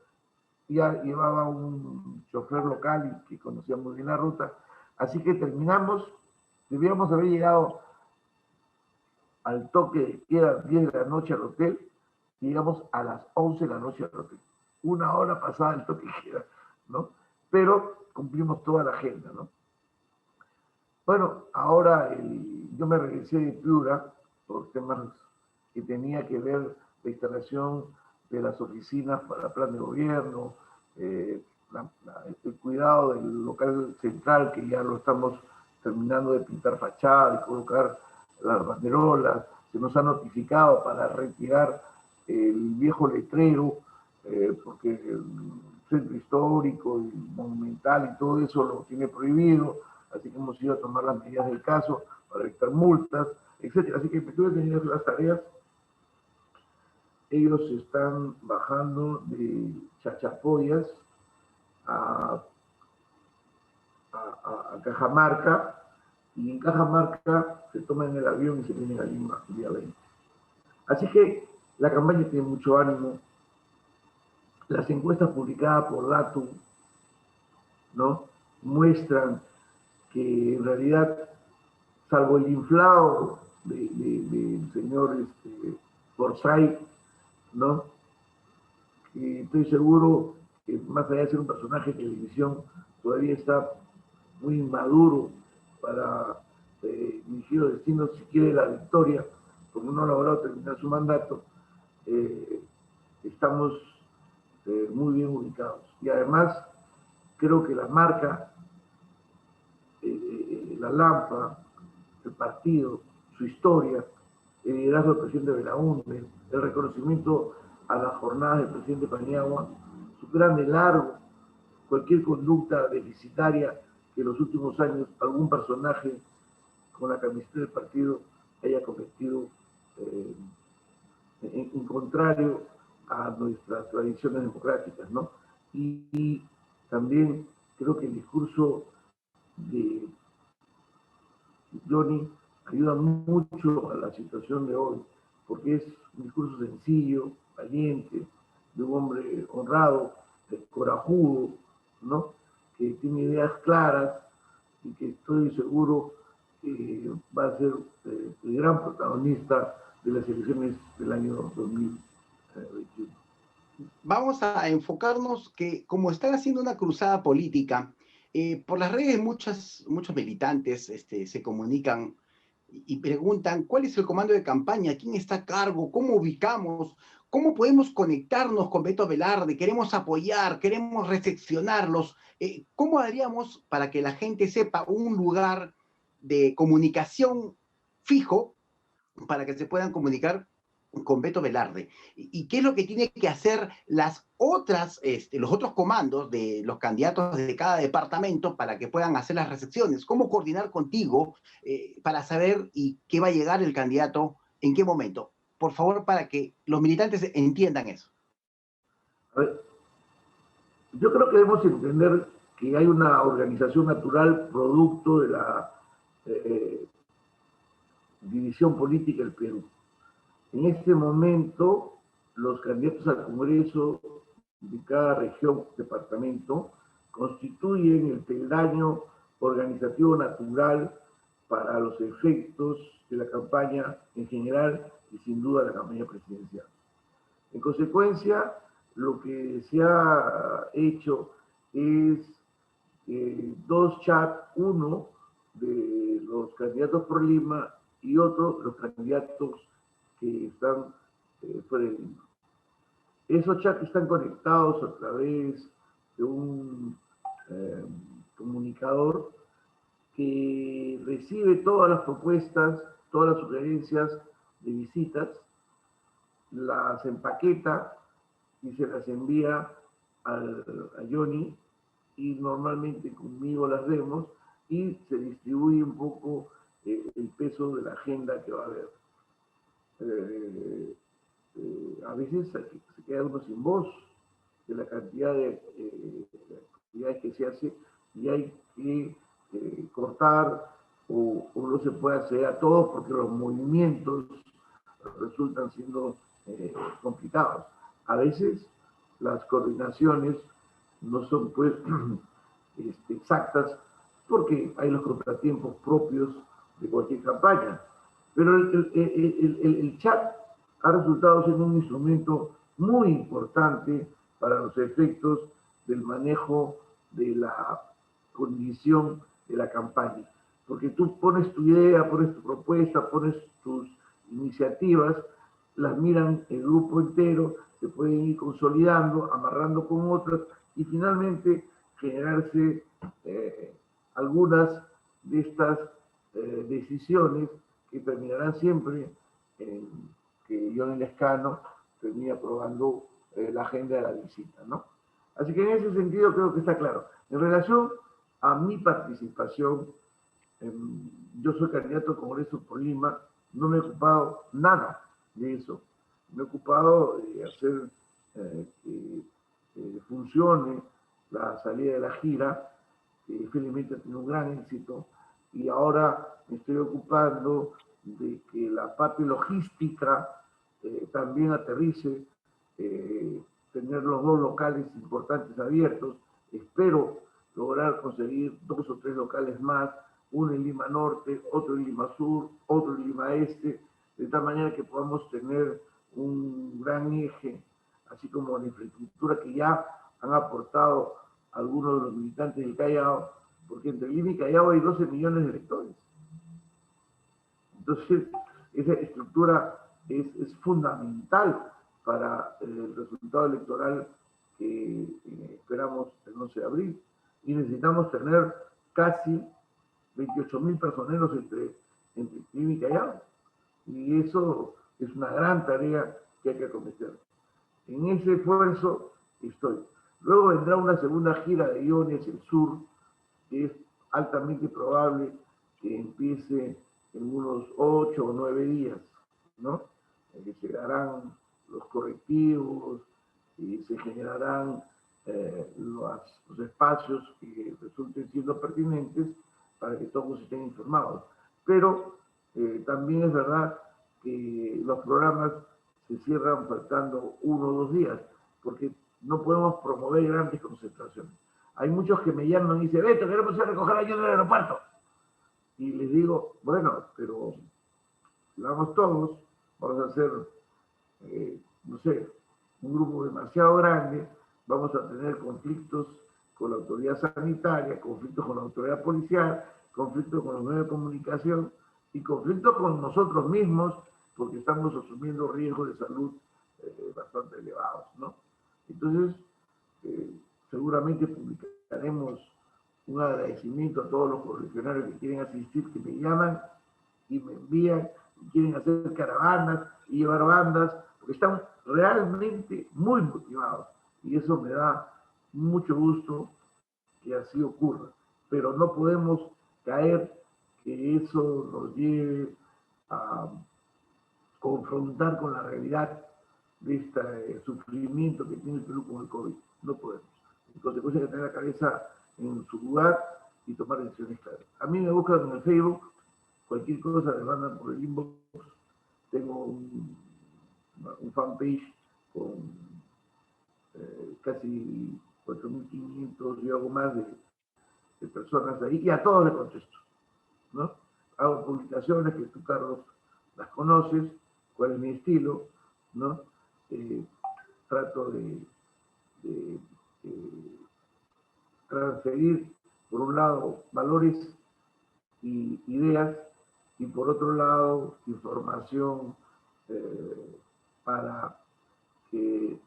Ya llevaba un chofer local y que conocía muy bien la ruta. Así que terminamos, debíamos haber llegado al toque de queda 10 de la noche al hotel, y llegamos a las 11 de la noche al hotel. 1 hora pasada el toque de queda, ¿no? Pero cumplimos toda la agenda, ¿no? Bueno, ahora yo me regresé de Piura por temas que tenía que ver la instalación de las oficinas para plan de gobierno, el cuidado del local central, que ya lo estamos terminando de pintar fachada y colocar las banderolas. Se nos ha notificado para retirar el viejo letrero, porque el centro histórico y monumental y todo eso lo tiene prohibido, así que hemos ido a tomar las medidas del caso para evitar multas, etc. Así que me tuve que hacer las tareas. Ellos están bajando de Chachapoyas a Cajamarca, y en Cajamarca se toman el avión y se vienen a Lima el día 20. Así que la campaña tiene mucho ánimo. Las encuestas publicadas por Datum, ¿no?, muestran que en realidad, salvo el inflado del señor Forsyth, ¿no?, que estoy seguro que más allá de ser un personaje de televisión, todavía está muy inmaduro para dirigir los destinos, si quiere la victoria, porque no ha logrado terminar su mandato. Estamos muy bien ubicados. Y además, creo que la marca, la Lampa, el partido, su historia, el liderazgo del presidente Belaúnde, el reconocimiento a las jornadas del presidente Paniagua, su grande largo, cualquier conducta deficitaria que en los últimos años algún personaje con la camiseta del partido haya cometido en contrario a nuestras tradiciones democráticas, ¿no? Y también creo que el discurso de Johnny ayuda mucho a la situación de hoy, porque es un discurso sencillo, valiente, de un hombre honrado, corajudo, ¿no?, que tiene ideas claras y que estoy seguro que va a ser el gran protagonista de las elecciones del año 2021. Vamos a enfocarnos que, como están haciendo una cruzada política, Por las redes muchos militantes se comunican y preguntan cuál es el comando de campaña, quién está a cargo, cómo ubicamos, cómo podemos conectarnos con Beto Velarde, queremos apoyar, queremos recepcionarlos. ¿Cómo haríamos para que la gente sepa un lugar de comunicación fijo para que se puedan comunicar con Beto Velarde? ¿Y qué es lo que tiene que hacer los otros comandos de los candidatos de cada departamento para que puedan hacer las recepciones? ¿Cómo coordinar contigo para saber y qué va a llegar el candidato en qué momento? Por favor, para que los militantes entiendan eso. A ver, yo creo que debemos entender que hay una organización natural producto de la división política del Perú. En este momento, los candidatos al Congreso de cada región, departamento, constituyen el peldaño organizativo natural para los efectos de la campaña en general y sin duda la campaña presidencial. En consecuencia, lo que se ha hecho es dos chats, uno de los candidatos por Lima y otro de los candidatos que están fuera de Lima. Esos chats están conectados a través de un comunicador que recibe todas las propuestas, todas las sugerencias de visitas, las empaqueta y se las envía a Johnny, y normalmente conmigo las vemos y se distribuye un poco el peso de la agenda que va a haber. A veces se queda uno sin voz de la cantidad de actividades que se hace y hay que cortar o no se puede acceder a todos porque los movimientos resultan siendo complicados. A veces las coordinaciones no son pues exactas porque hay los contratiempos propios de cualquier campaña. Pero el chat ha resultado siendo un instrumento muy importante para los efectos del manejo de la condición de la campaña. Porque tú pones tu idea, pones tu propuesta, pones tus iniciativas, las miran el grupo entero, se pueden ir consolidando, amarrando con otras y finalmente generarse algunas de estas decisiones que terminarán siempre en que Johnny Lescano termina aprobando la agenda de la visita, ¿no? Así que en ese sentido creo que está claro. En relación a mi participación, yo soy candidato al Congreso por Lima, no me he ocupado nada de eso. Me he ocupado de hacer que funcione la salida de la gira, que felizmente ha tenido un gran éxito, y ahora me estoy ocupando de que la parte logística también aterrice, tener los dos locales importantes abiertos. Espero lograr conseguir 2 o 3 locales más, uno en Lima Norte, otro en Lima Sur, otro en Lima Este, de tal manera que podamos tener un gran eje, así como la infraestructura que ya han aportado algunos de los militantes del Callao, porque entre Lima y Callao hay 12 millones de electores. Entonces, esa estructura es fundamental para el resultado electoral que esperamos el 11 de abril. Y necesitamos tener casi 28.000 personeros entre Lima y Callao. Y eso es una gran tarea que hay que acometer. En ese esfuerzo estoy. Luego vendrá una segunda gira de Johnny hacia el sur, que es altamente probable que empiece en unos 8 o 9 días, ¿no? En que se darán los correctivos y se generarán los espacios que resulten siendo pertinentes para que todos estén informados. Pero también es verdad que los programas se cierran faltando 1 o 2 días, porque no podemos promover grandes concentraciones. Hay muchos que me llaman y dicen, Beto, queremos ir a recoger a Johnny en el aeropuerto. Y les digo, bueno, pero lo vamos todos, vamos a hacer, no sé, un grupo demasiado grande, vamos a tener conflictos con la autoridad sanitaria, conflictos con la autoridad policial, conflictos con los medios de comunicación y conflictos con nosotros mismos, porque estamos asumiendo riesgos de salud bastante elevados, ¿no? Entonces, seguramente publicaremos un agradecimiento a todos los correligionarios que quieren asistir, que me llaman y me envían, y quieren hacer caravanas y llevar bandas, porque están realmente muy motivados. Y eso me da mucho gusto que así ocurra. Pero no podemos caer que eso nos lleve a confrontar con la realidad de este sufrimiento que tiene el Perú con el COVID. No podemos. En consecuencia, hay que tener la cabeza en su lugar y tomar decisiones claras. A mí me buscan en el Facebook, cualquier cosa me mandan por el inbox. Tengo un fanpage con casi 4.500 y algo más de personas ahí, y a todos les contesto, ¿no? Hago publicaciones que tú, Carlos, las conoces, cuál es mi estilo, ¿no? Trato de transferir, por un lado, valores y ideas, y por otro lado, información para que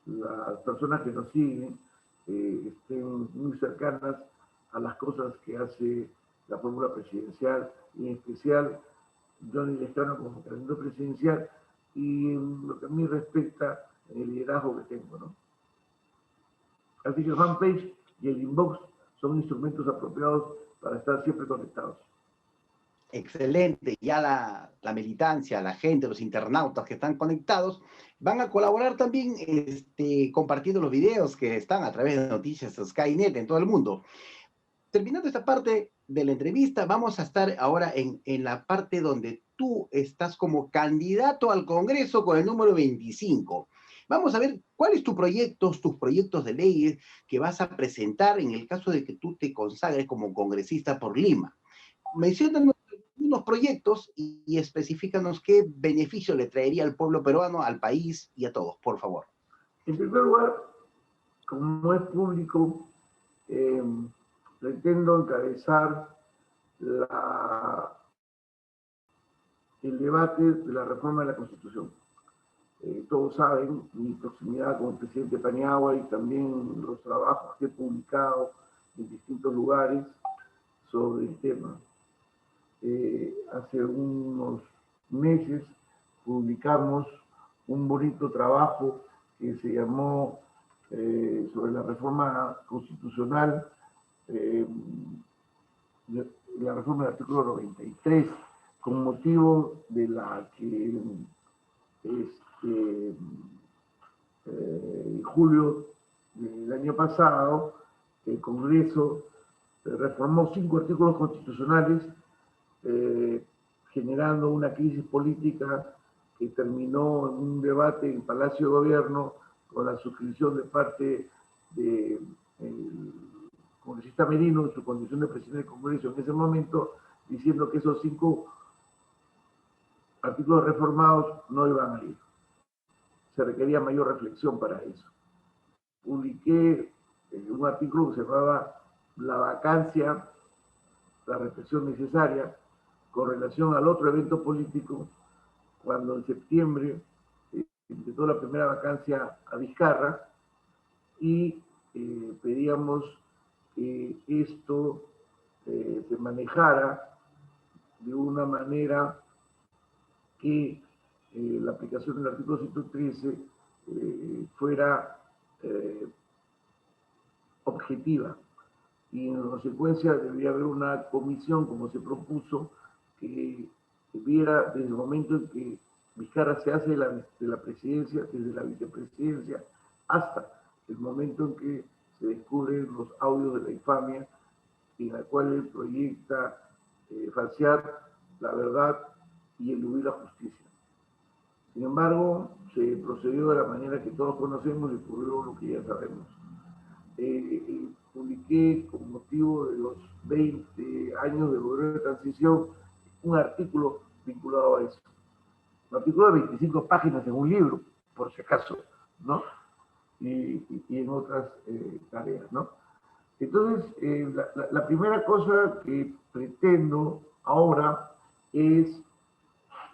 las personas que nos siguen estén muy cercanas a las cosas que hace la fórmula presidencial, y en especial Johnny Lescano como candidato presidencial, y en lo que a mí respecta, en el liderazgo que tengo, ¿no? Así que el fanpage y el inbox son instrumentos apropiados para estar siempre conectados. Excelente, ya la militancia, la gente, los internautas que están conectados van a colaborar también compartiendo los videos que están a través de Noticias Skynet en todo el mundo. Terminando esta parte de la entrevista, vamos a estar ahora en la parte donde tú estás como candidato al Congreso con el número 25. Vamos a ver cuáles tus proyectos de ley que vas a presentar en el caso de que tú te consagres como congresista por Lima. Menciónanos unos proyectos y especifícanos qué beneficio le traería al pueblo peruano, al país y a todos, por favor. En primer lugar, como es público, pretendo encabezar el debate de la reforma de la Constitución. Todos saben mi proximidad con el presidente Paniagua y también los trabajos que he publicado en distintos lugares sobre el tema. Hace unos meses publicamos un bonito trabajo que se llamó sobre la reforma constitucional, la reforma del artículo 93, con motivo de la que en julio del año pasado el Congreso reformó 5 artículos constitucionales, generando una crisis política que terminó en un debate en Palacio de Gobierno con la suscripción de parte del congresista Merino en su condición de presidente del Congreso en ese momento, diciendo que esos 5 artículos reformados no iban a ir. Se requería mayor reflexión para eso. Publiqué un artículo que se llamaba La vacancia, la reflexión necesaria, con relación al otro evento político, cuando en septiembre intentó la primera vacancia a Vizcarra, y pedíamos que esto se manejara de una manera que la aplicación del artículo 113 fuera objetiva, y en consecuencia debería haber una comisión, como se propuso, que viera desde el momento en que Vizcarra se hace de la presidencia, desde la vicepresidencia, hasta el momento en que se descubren los audios de la infamia, en la cual él proyecta falsear la verdad y eludir la justicia. Sin embargo, se procedió de la manera que todos conocemos y ocurrió lo que ya sabemos. Publiqué, con motivo de los 20 años de gobierno de transición, un artículo vinculado a eso. Un artículo de 25 páginas en un libro, por si acaso, ¿no? Y en otras tareas, ¿no? Entonces, la primera cosa que pretendo ahora es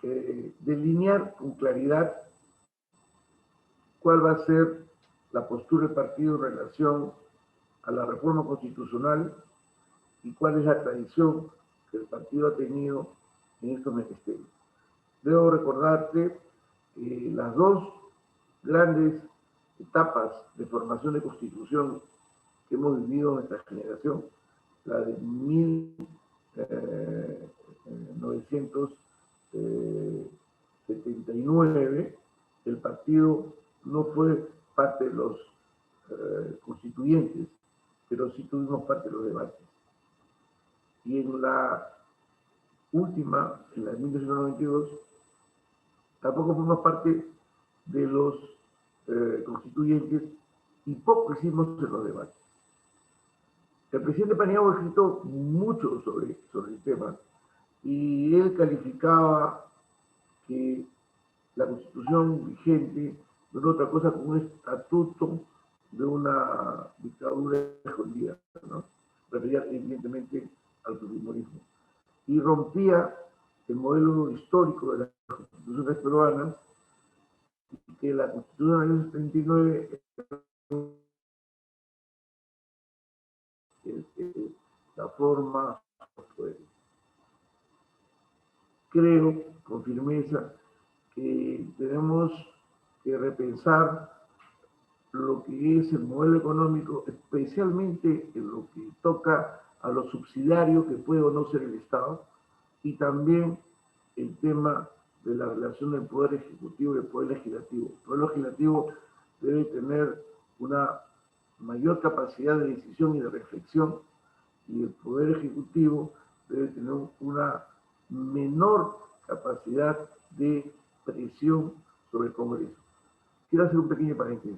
delinear con claridad cuál va a ser la postura del partido en relación a la reforma constitucional y cuál es la tradición que el partido ha tenido en estos menesteres. Debo recordarte las dos grandes etapas de formación de constitución que hemos vivido en nuestra generación, la de 1979, el partido no fue parte de los constituyentes, pero sí tuvimos parte de los debates. Y en la última, en la de 1992, tampoco fuimos parte de los constituyentes y poco hicimos en los debates. El presidente Paniagua ha escrito mucho sobre el tema y él calificaba que la constitución vigente no es otra cosa como un estatuto de una dictadura escondida, ¿no? Refería evidentemente al fujimorismo. Y rompía el modelo histórico de las constituciones peruanas, que la constitución de 1979 la forma, pues, creo con firmeza que tenemos que repensar lo que es el modelo económico, especialmente en lo que toca a lo subsidiario que puede o no ser el Estado, y también el tema de la relación del Poder Ejecutivo y el Poder Legislativo. El Poder Legislativo debe tener una mayor capacidad de decisión y de reflexión, y el Poder Ejecutivo debe tener una menor capacidad de presión sobre el Congreso. Quiero hacer un pequeño paréntesis.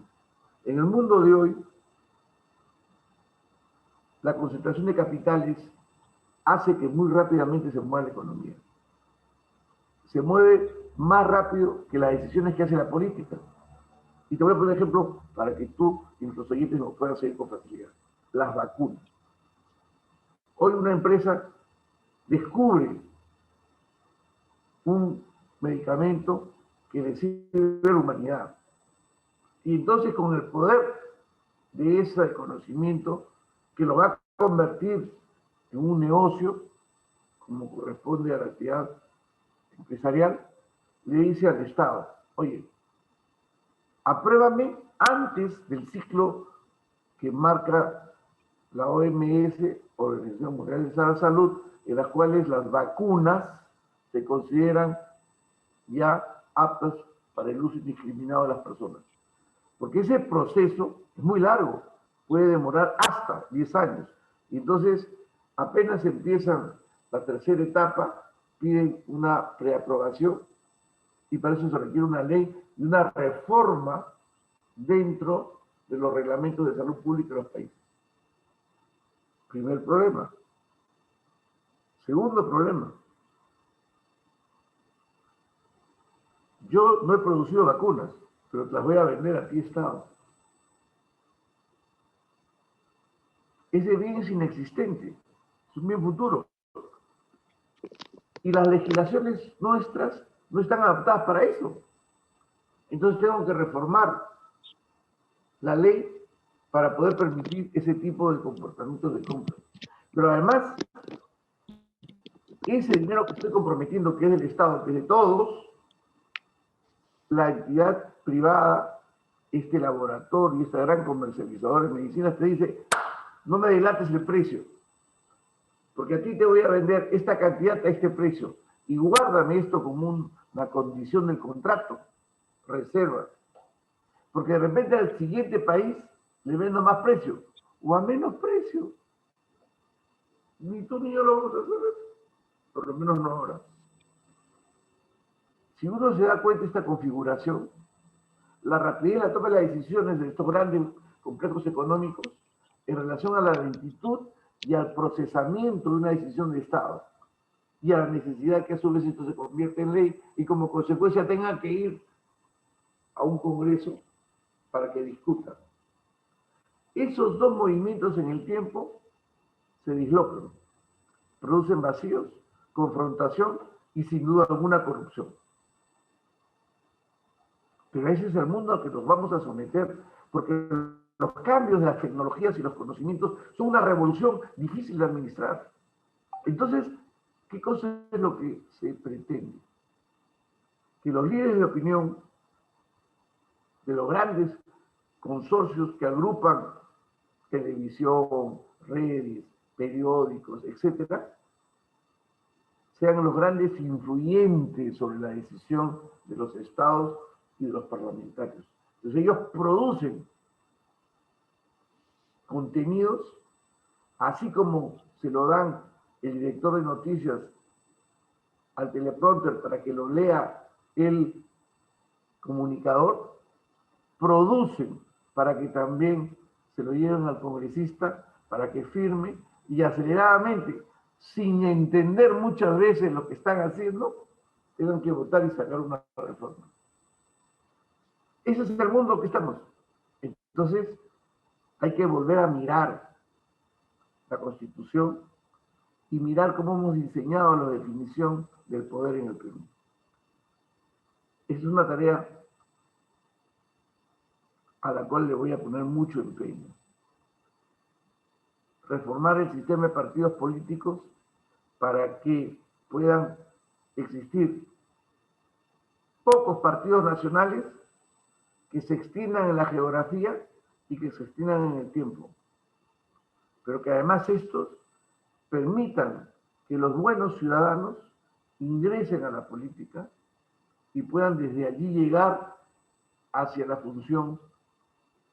En el mundo de hoy, la concentración de capitales hace que muy rápidamente se mueva la economía. Se mueve más rápido que las decisiones que hace la política. Y te voy a poner un ejemplo para que tú y nuestros oyentes nos puedan seguir con facilidad. Las vacunas. Hoy una empresa descubre un medicamento que le sirve a la humanidad. Y entonces con el poder de ese conocimiento, que lo va a convertir en un negocio, como corresponde a la actividad empresarial, le dice al Estado, oye, apruébame antes del ciclo que marca la OMS, Organización Mundial de la Salud, en las cuales las vacunas se consideran ya aptas para el uso indiscriminado de las personas. Porque ese proceso es muy largo, puede demorar hasta 10 años. Y entonces, apenas empiezan la tercera etapa, piden una preaprobación y para eso se requiere una ley y una reforma dentro de los reglamentos de salud pública de los países. Primer problema. Segundo problema. Yo no he producido vacunas, pero te las voy a vender a ti, Estado. Ese bien es inexistente, es un bien futuro. Y las legislaciones nuestras no están adaptadas para eso. Entonces tengo que reformar la ley para poder permitir ese tipo de comportamientos de compra. Pero además, ese dinero que estoy comprometiendo, que es del Estado, que es de todos, la entidad privada, este laboratorio, esta gran comercializadora de medicinas te dice, no me dilates el precio, porque a ti te voy a vender esta cantidad a este precio, y guárdame esto como una condición del contrato, reserva, porque de repente al siguiente país le vendo más precio, o a menos precio. Ni tú ni yo lo vamos a hacer, por lo menos no ahora. Si uno se da cuenta de esta configuración, la rapidez en la toma de las decisiones de estos grandes complejos económicos en relación a la lentitud y al procesamiento de una decisión de Estado y a la necesidad que a su vez esto se convierte en ley y como consecuencia tenga que ir a un Congreso para que discuta. Esos dos movimientos en el tiempo se dislocan, producen vacíos, confrontación y sin duda alguna corrupción. Pero ese es el mundo al que nos vamos a someter, porque los cambios de las tecnologías y los conocimientos son una revolución difícil de administrar. Entonces, ¿qué cosa es lo que se pretende? Que los líderes de opinión de los grandes consorcios que agrupan televisión, redes, periódicos, etcétera, sean los grandes influyentes sobre la decisión de los estados y de los parlamentarios. Entonces ellos producen contenidos, así como se lo dan el director de noticias al teleprompter para que lo lea el comunicador, producen para que también se lo lleven al congresista para que firme y aceleradamente, sin entender muchas veces lo que están haciendo, tengan que votar y sacar una reforma. Ese es el mundo que estamos. Entonces, hay que volver a mirar la Constitución y mirar cómo hemos diseñado la definición del poder en el Perú. Esa es una tarea a la cual le voy a poner mucho empeño. Reformar el sistema de partidos políticos para que puedan existir pocos partidos nacionales que se extiendan en la geografía y que se extiendan en el tiempo, pero que además estos permitan que los buenos ciudadanos ingresen a la política y puedan desde allí llegar hacia la función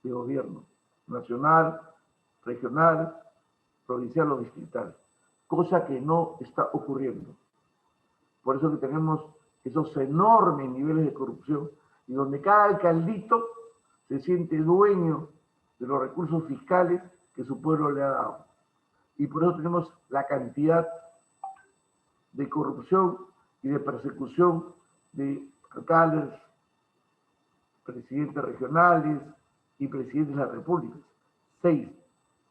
de gobierno nacional, regional, provincial o distrital, cosa que no está ocurriendo. Por eso que tenemos esos enormes niveles de corrupción y donde cada alcaldito se siente dueño de los recursos fiscales que su pueblo le ha dado. Y por eso tenemos la cantidad de corrupción y de persecución de alcaldes, presidentes regionales y presidentes de las repúblicas. 6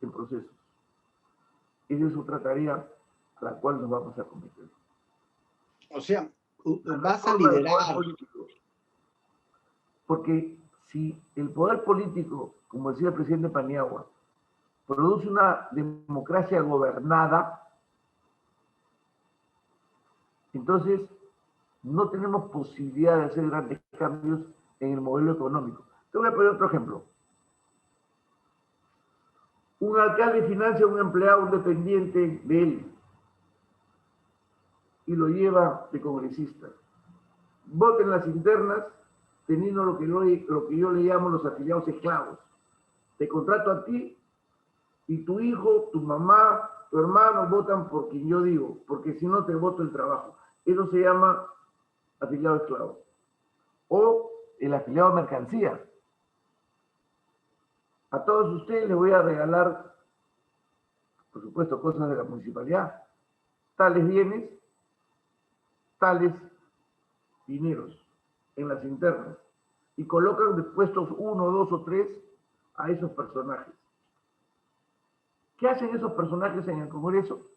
en proceso. Esa es otra tarea a la cual nos vamos a cometer. O sea, vas a liderar. Porque si el poder político, como decía el presidente Paniagua, produce una democracia gobernada, entonces no tenemos posibilidad de hacer grandes cambios en el modelo económico. Te voy a poner otro ejemplo. Un alcalde financia a un empleado, un dependiente de él, y lo lleva de congresista. Vota en las internas teniendo lo que yo le llamo los afiliados esclavos. Te contrato a ti y tu hijo, tu mamá, tu hermano votan por quien yo digo, porque si no te voto el trabajo. Eso se llama afiliado esclavo. O el afiliado mercancía. A todos ustedes les voy a regalar, por supuesto, cosas de la municipalidad, tales bienes, tales dineros en las internas, y colocan de puestos 1, 2 o 3 a esos personajes. ¿Qué hacen esos personajes en el Congreso?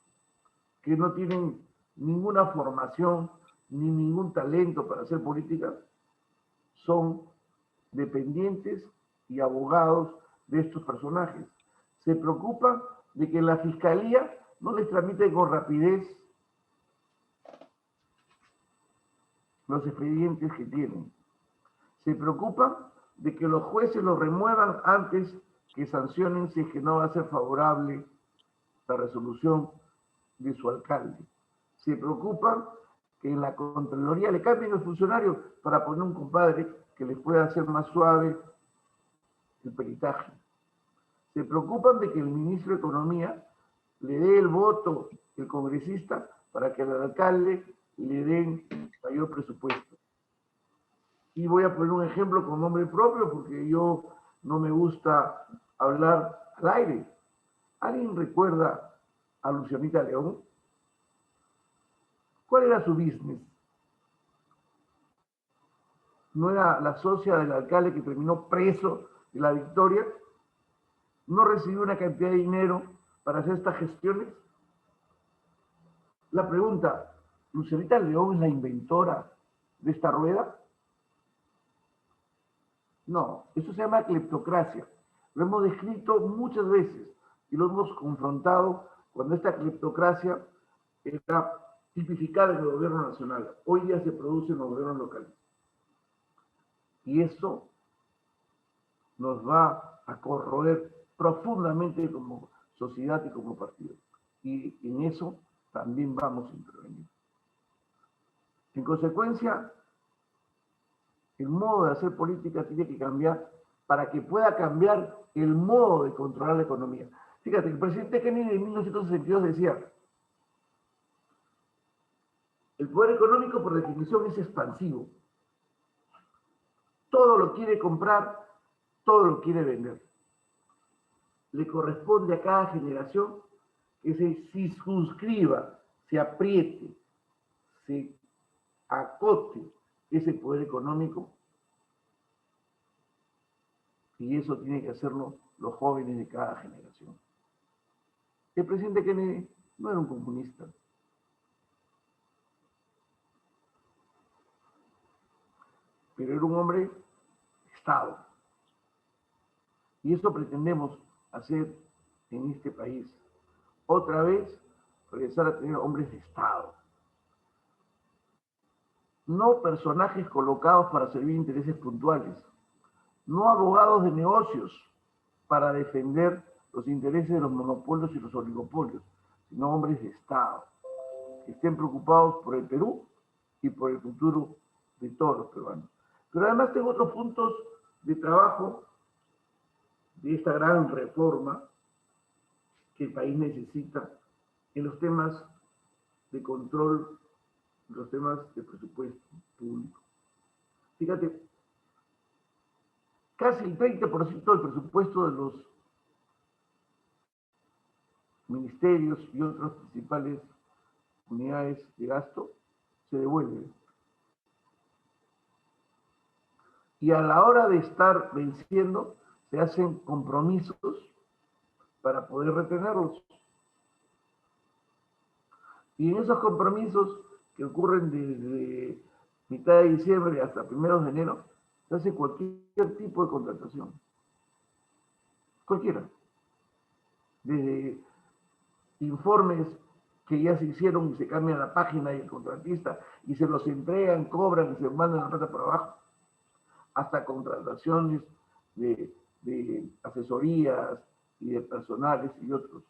Que no tienen ninguna formación ni ningún talento para hacer política, son dependientes y abogados de estos personajes. Se preocupan de que la fiscalía no les tramite con rapidez los expedientes que tienen. Se preocupan de que los jueces los remuevan antes que sancionen si es que no va a ser favorable la resolución de su alcalde. Se preocupan que en la Contraloría le cambien el funcionario para poner un compadre que les pueda hacer más suave el peritaje. Se preocupan de que el ministro de Economía le dé el voto, el congresista, para que al alcalde le den mayor presupuesto. Y voy a poner un ejemplo con nombre propio porque yo no me gusta hablar al aire. ¿Alguien recuerda a Lucianita León? ¿Cuál era su business? ¿No era la socia del alcalde que terminó preso de La Victoria? no recibió una cantidad de dinero para hacer estas gestiones? La pregunta, ¿Lucerita León es la inventora de esta rueda? No, eso se llama cleptocracia. Lo hemos descrito muchas veces y lo hemos confrontado cuando esta cleptocracia era tipificada en el gobierno nacional. Hoy día se produce en los gobiernos locales. Y eso nos va a corroer profundamente como sociedad y como partido. Y en eso también vamos a intervenir. En consecuencia, el modo de hacer política tiene que cambiar para que pueda cambiar el modo de controlar la economía. Fíjate, el presidente Kennedy en 1962 decía, el poder económico por definición es expansivo. Todo lo quiere comprar, todo lo quiere vender. Le corresponde a cada generación que se circunscriba, se apriete, se acote ese poder económico, y eso tiene que hacerlo los jóvenes de cada generación. El presidente Kennedy no era un comunista. Pero era un hombre de Estado. Y eso pretendemos hacer en este país. Otra vez, regresar a tener hombres de Estado. No personajes colocados para servir intereses puntuales. No abogados de negocios para defender los intereses de los monopolios y los oligopolios, sino hombres de Estado, que estén preocupados por el Perú y por el futuro de todos los peruanos. Pero además tengo otros puntos de trabajo de esta gran reforma que el país necesita en los temas de control, los temas de presupuesto público. Fíjate, casi el 30% del presupuesto de los ministerios y otras principales unidades de gasto se devuelve. Y a la hora de estar venciendo, se hacen compromisos para poder retenerlos. Y en esos compromisos que ocurren desde mitad de diciembre hasta primeros de enero, se hace cualquier tipo de contratación. Cualquiera. Desde informes que ya se hicieron y se cambian la página y el contratista y se los entregan, cobran y se mandan la plata por abajo, hasta contrataciones de asesorías y de personales y otros,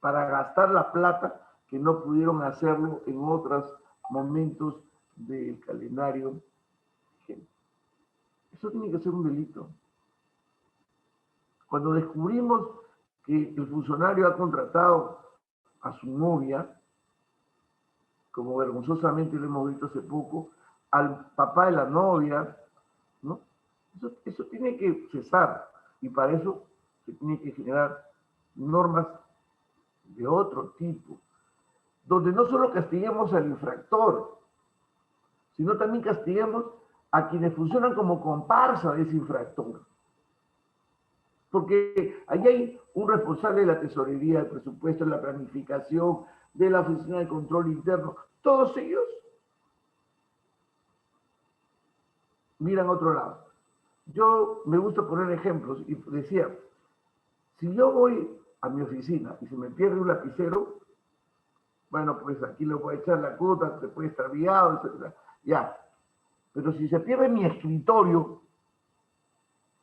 para gastar la plata que no pudieron hacerlo en otros momentos del calendario. Eso tiene que ser un delito. Cuando descubrimos que el funcionario ha contratado a su novia, como vergonzosamente lo hemos visto hace poco, al papá de la novia, ¿no? Eso tiene que cesar, y para eso se tiene que generar normas de otro tipo, donde no solo castiguemos al infractor, sino también castiguemos a quienes funcionan como comparsa de ese infractor. Porque ahí hay un responsable de la tesorería, del presupuesto, de la planificación, de la oficina de control interno. Todos ellos miran a otro lado. Yo me gusta poner ejemplos y decía, si yo voy a mi oficina y se me pierde un lapicero, bueno, pues aquí le voy a echar la cuota, se puede estar viado, etc. Ya. Pero si se pierde mi escritorio,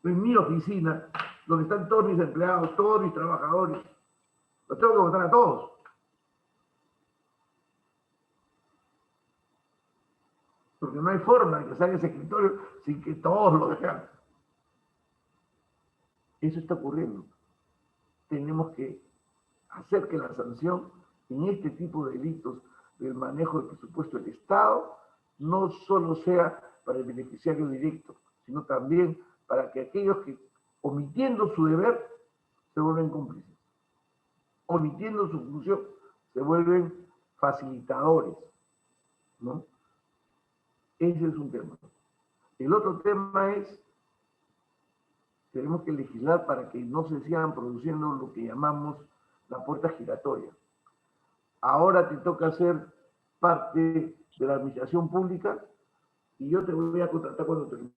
en mi oficina, donde están todos mis empleados, todos mis trabajadores, los tengo que votar a todos. Porque no hay forma de que salga ese escritorio sin que todos lo dejen. Eso está ocurriendo. Tenemos que hacer que la sanción en este tipo de delitos del manejo del presupuesto del Estado no solo sea para el beneficiario directo, sino también para que aquellos que, omitiendo su deber, se vuelven cómplices. Omitiendo su función, se vuelven facilitadores, ¿no? Ese es un tema. El otro tema es tenemos que legislar para que no se sigan produciendo lo que llamamos la puerta giratoria. Ahora te toca ser parte de la administración pública y yo te voy a contratar cuando termine.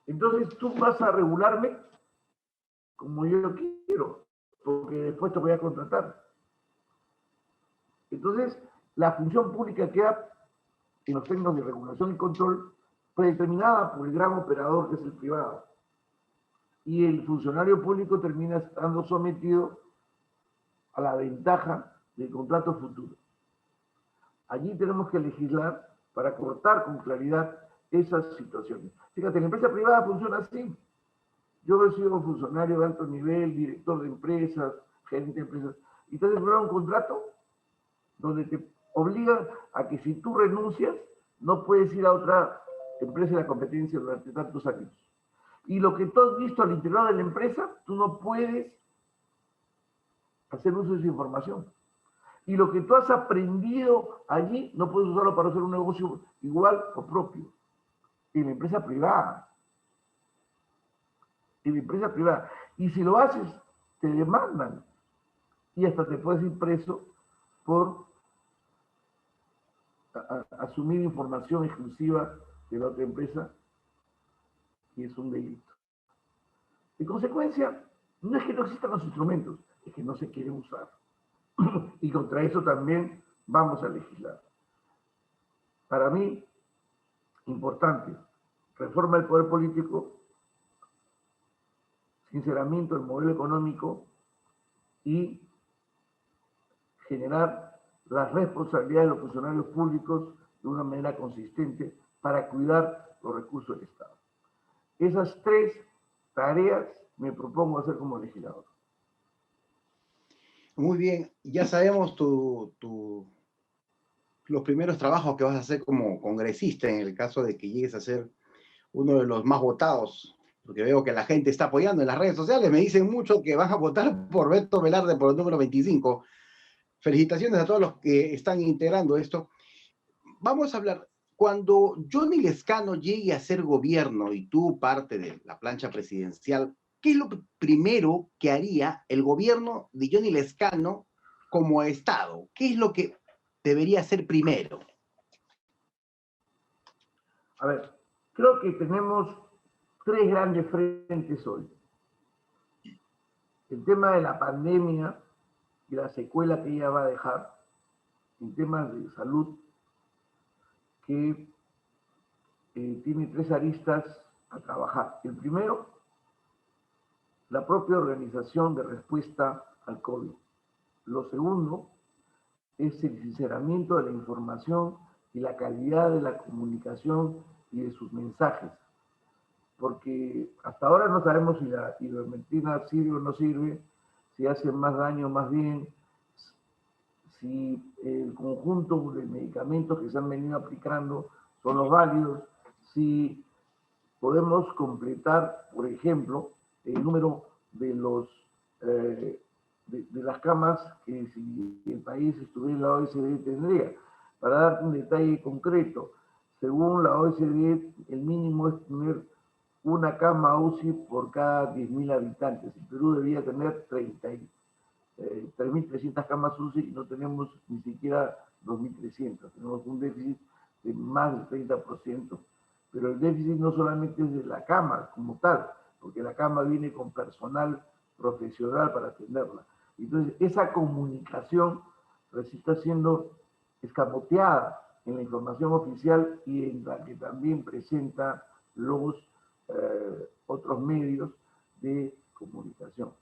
Entonces tú vas a regularme como yo quiero, porque después te voy a contratar. Entonces, la función pública queda en los términos de regulación y control predeterminada por el gran operador que es el privado. Y el funcionario público termina estando sometido a la ventaja del contrato futuro. Allí tenemos que legislar para cortar con claridad esas situaciones. Fíjate, la empresa privada funciona así. Yo he sido funcionario de alto nivel, director de empresas, gerente de empresas, y te hacen firmar un contrato donde te obligan a que si tú renuncias, no puedes ir a otra empresa de la competencia durante tantos años. Y lo que tú has visto al interior de la empresa, tú no puedes hacer uso de esa información. Y lo que tú has aprendido allí, no puedes usarlo para hacer un negocio igual o propio. En la empresa privada. En la empresa privada. Y si lo haces, te demandan. Y hasta te puedes ir preso por asumir información exclusiva de la otra empresa, y es un delito. En consecuencia, no es que no existan los instrumentos, es que no se quieren usar. Y contra eso también vamos a legislar. Para mí, importante, reforma del poder político, sinceramiento del modelo económico y generar las responsabilidades de los funcionarios públicos de una manera consistente para cuidar los recursos del Estado. Esas tres tareas me propongo hacer como legislador. Muy bien, ya sabemos los primeros trabajos que vas a hacer como congresista en el caso de que llegues a ser uno de los más votados, porque veo que la gente está apoyando en las redes sociales, me dicen mucho que van a votar por Beto Velarde por el número 25. Felicitaciones a todos los que están integrando esto. Vamos a hablar, cuando Johnny Lezcano llegue a ser gobierno y tú parte de la plancha presidencial, ¿qué es lo primero que haría el gobierno de Johnny Lezcano como Estado? ¿Qué es lo que debería hacer primero? A ver, creo que tenemos tres grandes frentes hoy. El tema de la pandemia y la secuela que ella va a dejar en temas de salud, que tiene tres aristas a trabajar. El primero, la propia organización de respuesta al COVID. Lo segundo es el sinceramiento de la información y la calidad de la comunicación y de sus mensajes. Porque hasta ahora no sabemos si la ivermectina sirve o no sirve, si hace más daño o más bien, si el conjunto de medicamentos que se han venido aplicando son los válidos, si podemos completar, por ejemplo, el número de los de las camas que si el país estuviera en la OECD tendría. Para darte un detalle concreto, según la OECD, el mínimo es tener una cama UCI por cada 10.000 habitantes. El Perú debería tener 3.300 camas UCI y no tenemos ni siquiera 2.300. Tenemos un déficit de más del 30%. Pero el déficit no solamente es de la cama como tal, porque la cama viene con personal profesional para atenderla. Entonces, esa comunicación está siendo escamoteada en la información oficial y en la que también presenta los otros medios de comunicación.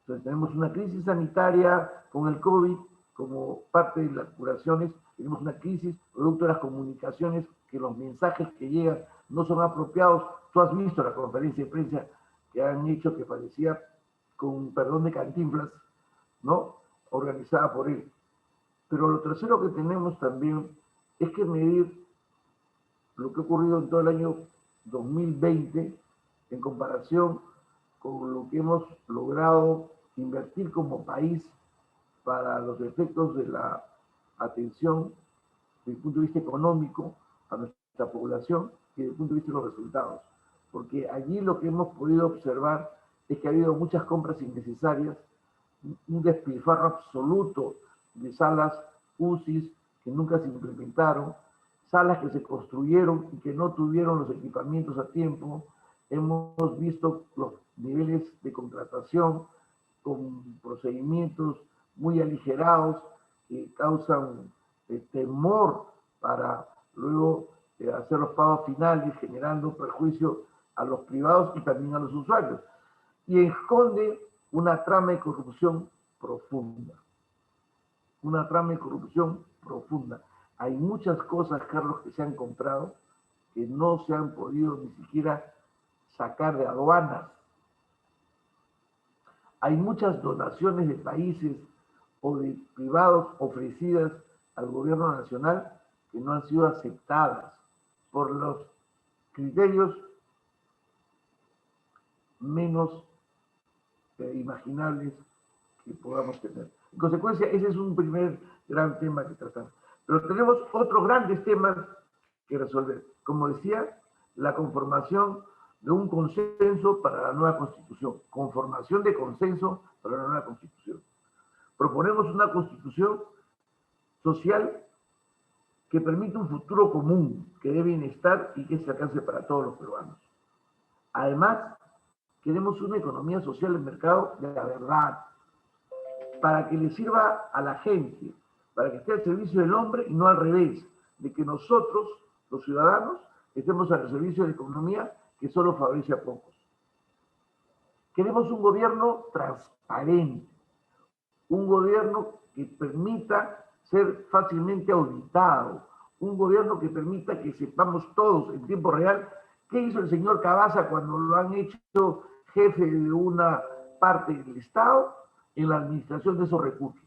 Entonces, tenemos una crisis sanitaria con el COVID como parte de las curaciones, tenemos una crisis producto de las comunicaciones, que los mensajes que llegan no son apropiados. Tú has visto la conferencia de prensa que han hecho, que parecía, con perdón de Cantinflas, ¿no?, organizada por él. Pero lo tercero que tenemos también es que medir lo que ha ocurrido en todo el año 2020 en comparación con lo que hemos logrado invertir como país para los efectos de la atención desde el punto de vista económico a nuestra población y desde el punto de vista de los resultados. porque allí lo que hemos podido observar es que ha habido muchas compras innecesarias, un despilfarro absoluto de salas UCIs que nunca se implementaron, salas que se construyeron y que no tuvieron los equipamientos a tiempo. Hemos visto los niveles de contratación con procedimientos muy aligerados que causan temor para luego hacer los pagos finales, generando perjuicio a los privados y también a los usuarios. Y esconde una trama de corrupción profunda. Una trama de corrupción profunda. Hay muchas cosas, Carlos, que se han comprado que no se han podido ni siquiera sacar de aduanas. Hay muchas donaciones de países o de privados ofrecidas al gobierno nacional que no han sido aceptadas por los criterios menos imaginables que podamos tener. En consecuencia, ese es un primer gran tema que tratar. Pero tenemos otros grandes temas que resolver. Como decía, la conformación de un consenso para la nueva Constitución. Conformación de consenso para la nueva Constitución. Proponemos una Constitución social que permita un futuro común, que dé bienestar y que se alcance para todos los peruanos. Además, queremos una economía social de mercado de la verdad, para que le sirva a la gente, para que esté al servicio del hombre y no al revés, de que nosotros, los ciudadanos, estemos al servicio de la economía que solo favorece a pocos. Queremos un gobierno transparente, un gobierno que permita ser fácilmente auditado, un gobierno que permita que sepamos todos en tiempo real qué hizo el señor Cavazza cuando lo han hecho jefe de una parte del Estado en la administración de esos recursos.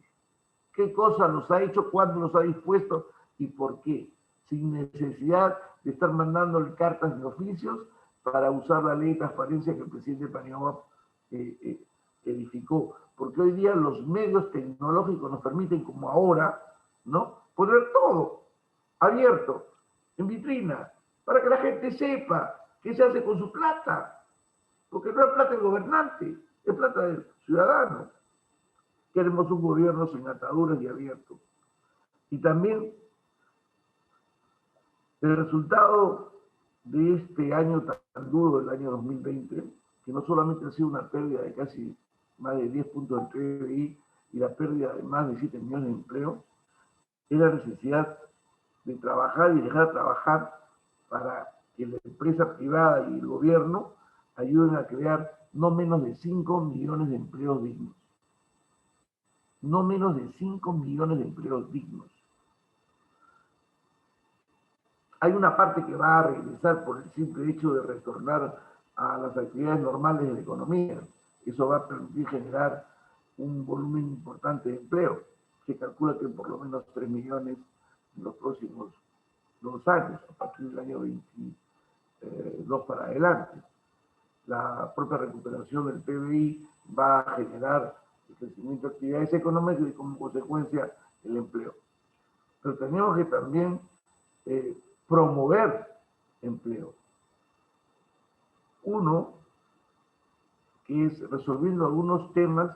¿Qué cosas los ha hecho, cuándo los ha dispuesto y por qué? Sin necesidad de estar mandándole cartas de oficios para usar la ley de transparencia que el presidente Paniagua edificó. Porque hoy día los medios tecnológicos nos permiten, como ahora, ¿no?, poner todo abierto, en vitrina, para que la gente sepa qué se hace con su plata. Porque no es plata del gobernante, es plata del ciudadano. Queremos un gobierno sin ataduras y abierto. Y también el resultado de este año tan duro, el año 2020, que no solamente ha sido una pérdida de casi más de 10 puntos del PBI y la pérdida de más de 7 millones de empleos, es la necesidad de trabajar y dejar trabajar para que la empresa privada y el gobierno ayuden a crear no menos de 5 millones de empleos dignos. No menos de 5 millones de empleos dignos. Hay una parte que va a regresar por el simple hecho de retornar a las actividades normales de la economía. Eso va a permitir generar un volumen importante de empleo. Se calcula que por lo menos 3 millones en los próximos 2 años, a partir del año 22 para adelante. La propia recuperación del PBI va a generar el crecimiento de actividades económicas y como consecuencia el empleo. Pero tenemos que también promover empleo. Uno, que es resolviendo algunos temas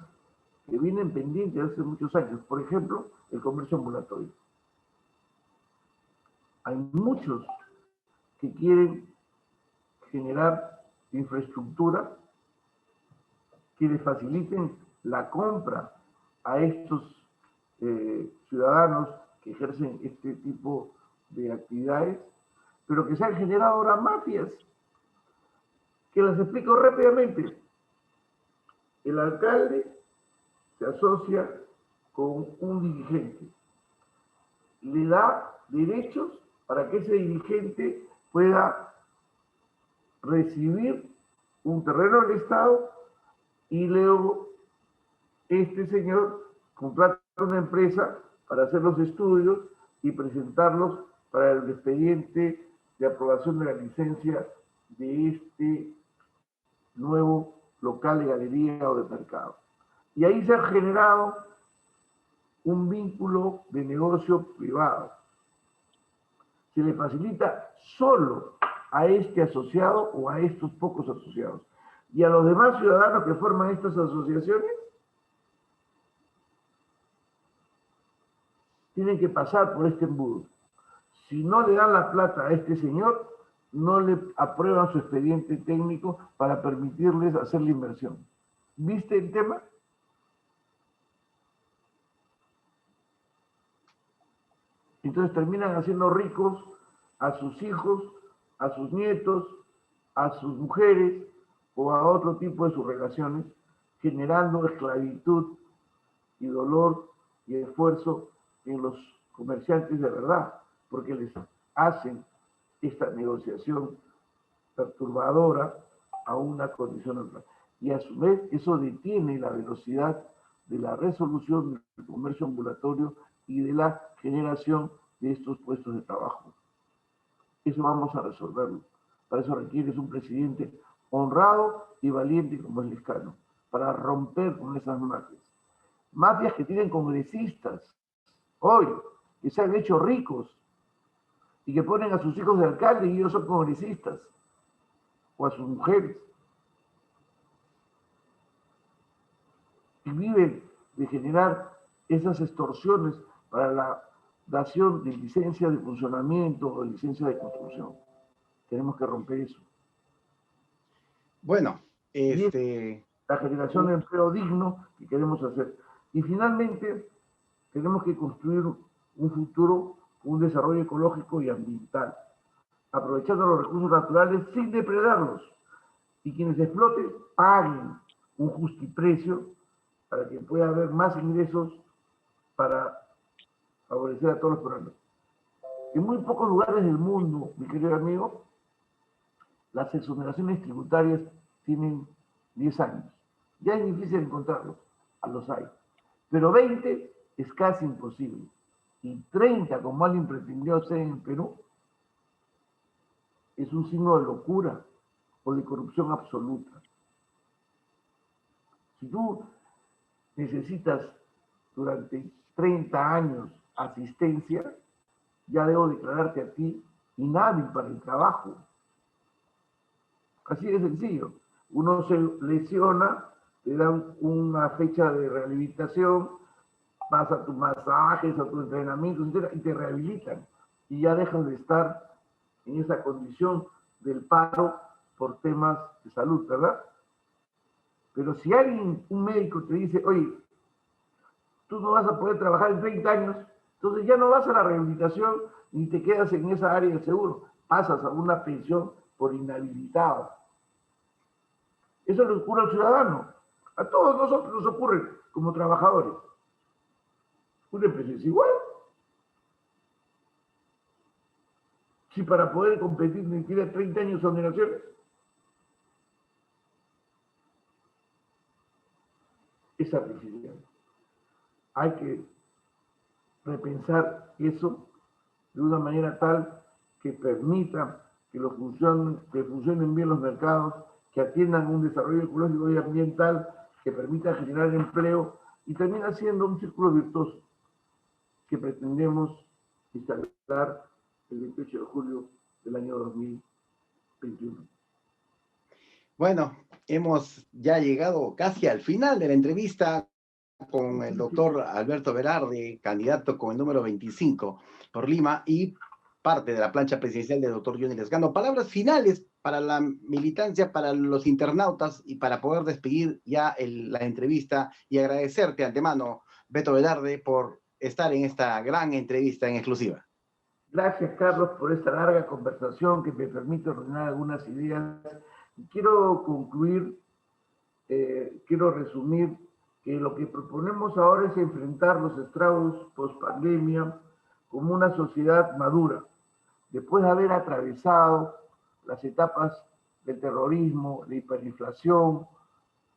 que vienen pendientes hace muchos años. Por ejemplo, el comercio ambulatorio. Hay muchos que quieren generar infraestructura que les faciliten la compra a estos ciudadanos que ejercen este tipo de actividades, pero que se han generado ahora mafias, que las explico rápidamente. El alcalde se asocia con un dirigente, le da derechos para que ese dirigente pueda recibir un terreno del Estado y luego este señor contrata una empresa para hacer los estudios y presentarlos para el expediente de aprobación de la licencia de este nuevo local de galería o de mercado. Y ahí se ha generado un vínculo de negocio privado. Se le facilita solo a este asociado o a estos pocos asociados. Y a los demás ciudadanos que forman estas asociaciones, tienen que pasar por este embudo. Si no le dan la plata a este señor, no le aprueban su expediente técnico para permitirles hacer la inversión. ¿Viste el tema? Entonces terminan haciendo ricos a sus hijos, a sus nietos, a sus mujeres o a otro tipo de sus relaciones, generando esclavitud y dolor y esfuerzo en los comerciantes de verdad, porque les hacen esta negociación perturbadora a una condición natural. Y a su vez eso detiene la velocidad de la resolución del comercio ambulatorio y de la generación de estos puestos de trabajo. Eso vamos a resolverlo. Para eso requieres un presidente honrado y valiente como es Lescano, para romper con esas mafias. Mafias que tienen congresistas hoy, que se han hecho ricos y que ponen a sus hijos de alcalde y ellos son congresistas, o a sus mujeres. Y viven de generar esas extorsiones para la dación de licencia de funcionamiento o licencia de construcción. Tenemos que romper eso. Bueno, Y es la generación de empleo digno que queremos hacer. Y finalmente, tenemos que construir un futuro, un desarrollo ecológico y ambiental, aprovechando los recursos naturales sin depredarlos. Y quienes exploten paguen un justiprecio para que pueda haber más ingresos para favorecer a todos los peruanos. En muy pocos lugares del mundo, mi querido amigo, las exoneraciones tributarias tienen 10 años. Ya es difícil encontrarlos, a los hay. Pero 20 es casi imposible. Y 30, como alguien pretendió hacer en el Perú, es un signo de locura o de corrupción absoluta. Si tú necesitas durante 30 años asistencia, ya debo declararte a ti inhábil para el trabajo. Así de sencillo. Uno se lesiona, te dan una fecha de rehabilitación, vas a tus masajes, a tus entrenamientos, etc., y te rehabilitan. Y ya dejas de estar en esa condición del paro por temas de salud, ¿verdad? Pero si alguien, un médico te dice, oye, tú no vas a poder trabajar en 30 años, entonces ya no vas a la rehabilitación ni te quedas en esa área del seguro, pasas a una pensión por inhabilitado. Eso le ocurre al ciudadano. A todos nosotros nos ocurre como trabajadores. Una empresa es igual. Si para poder competir necesita 30 años de exoneraciones, es artificial. Hay que repensar eso de una manera tal que permita que funcionen bien los mercados, que atiendan un desarrollo ecológico y ambiental, que permita generar empleo y termina siendo un círculo virtuoso que pretendemos instalar el 28 de julio del año 2021. Bueno, hemos ya llegado casi al final de la entrevista con el doctor Alberto Velarde, candidato con el número 25 por Lima y parte de la plancha presidencial del doctor Johnny Lescano. Palabras finales para la militancia, para los internautas y para poder despedir ya la entrevista y agradecerte de antemano, Beto Velarde, por estar en esta gran entrevista en exclusiva. Gracias, Carlos, por esta larga conversación que me permite ordenar algunas ideas. Quiero concluir, quiero resumir que lo que proponemos ahora es enfrentar los estragos post-pandemia como una sociedad madura, después de haber atravesado las etapas del terrorismo, la hiperinflación,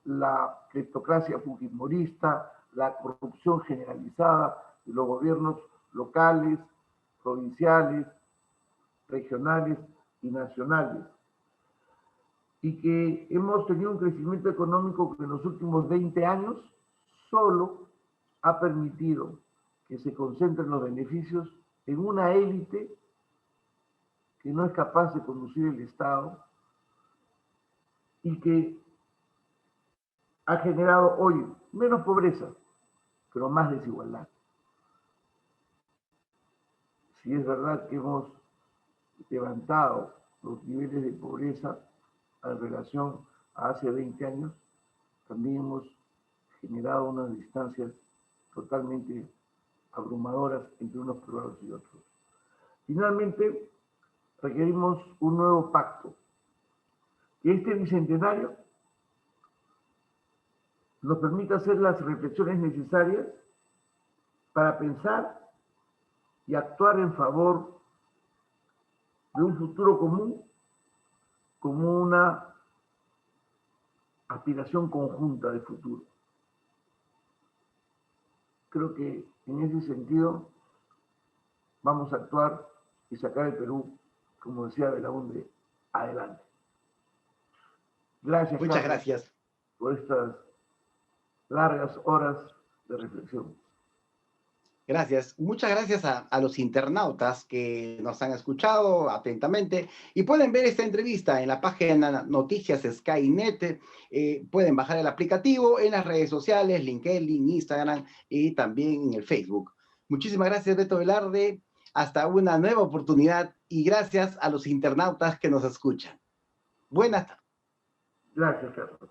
la cleptocracia fujimorista, la corrupción generalizada de los gobiernos locales, provinciales, regionales y nacionales. Y que hemos tenido un crecimiento económico que en los últimos 20 años solo ha permitido que se concentren los beneficios en una élite que que no es capaz de conducir el Estado y que ha generado hoy menos pobreza, pero más desigualdad. Si es verdad que hemos levantado los niveles de pobreza en relación a hace 20 años, también hemos generado unas distancias totalmente abrumadoras entre unos pueblos y otros. Finalmente, requerimos un nuevo pacto, que este bicentenario nos permita hacer las reflexiones necesarias para pensar y actuar en favor de un futuro común como una aspiración conjunta de futuro. Creo que en ese sentido vamos a actuar y sacar el Perú, como decía Belaúnde, adelante. Gracias, Muchas Carlos, gracias. por estas largas horas de reflexión. Gracias. Muchas gracias a los internautas que nos han escuchado atentamente y pueden ver esta entrevista en la página Noticias Skynet. Pueden bajar el aplicativo en las redes sociales, LinkedIn, Instagram y también en el Facebook. Muchísimas gracias, Beto Velarde. Hasta una nueva oportunidad y gracias a los internautas que nos escuchan. Buenas tardes. Gracias, Carlos.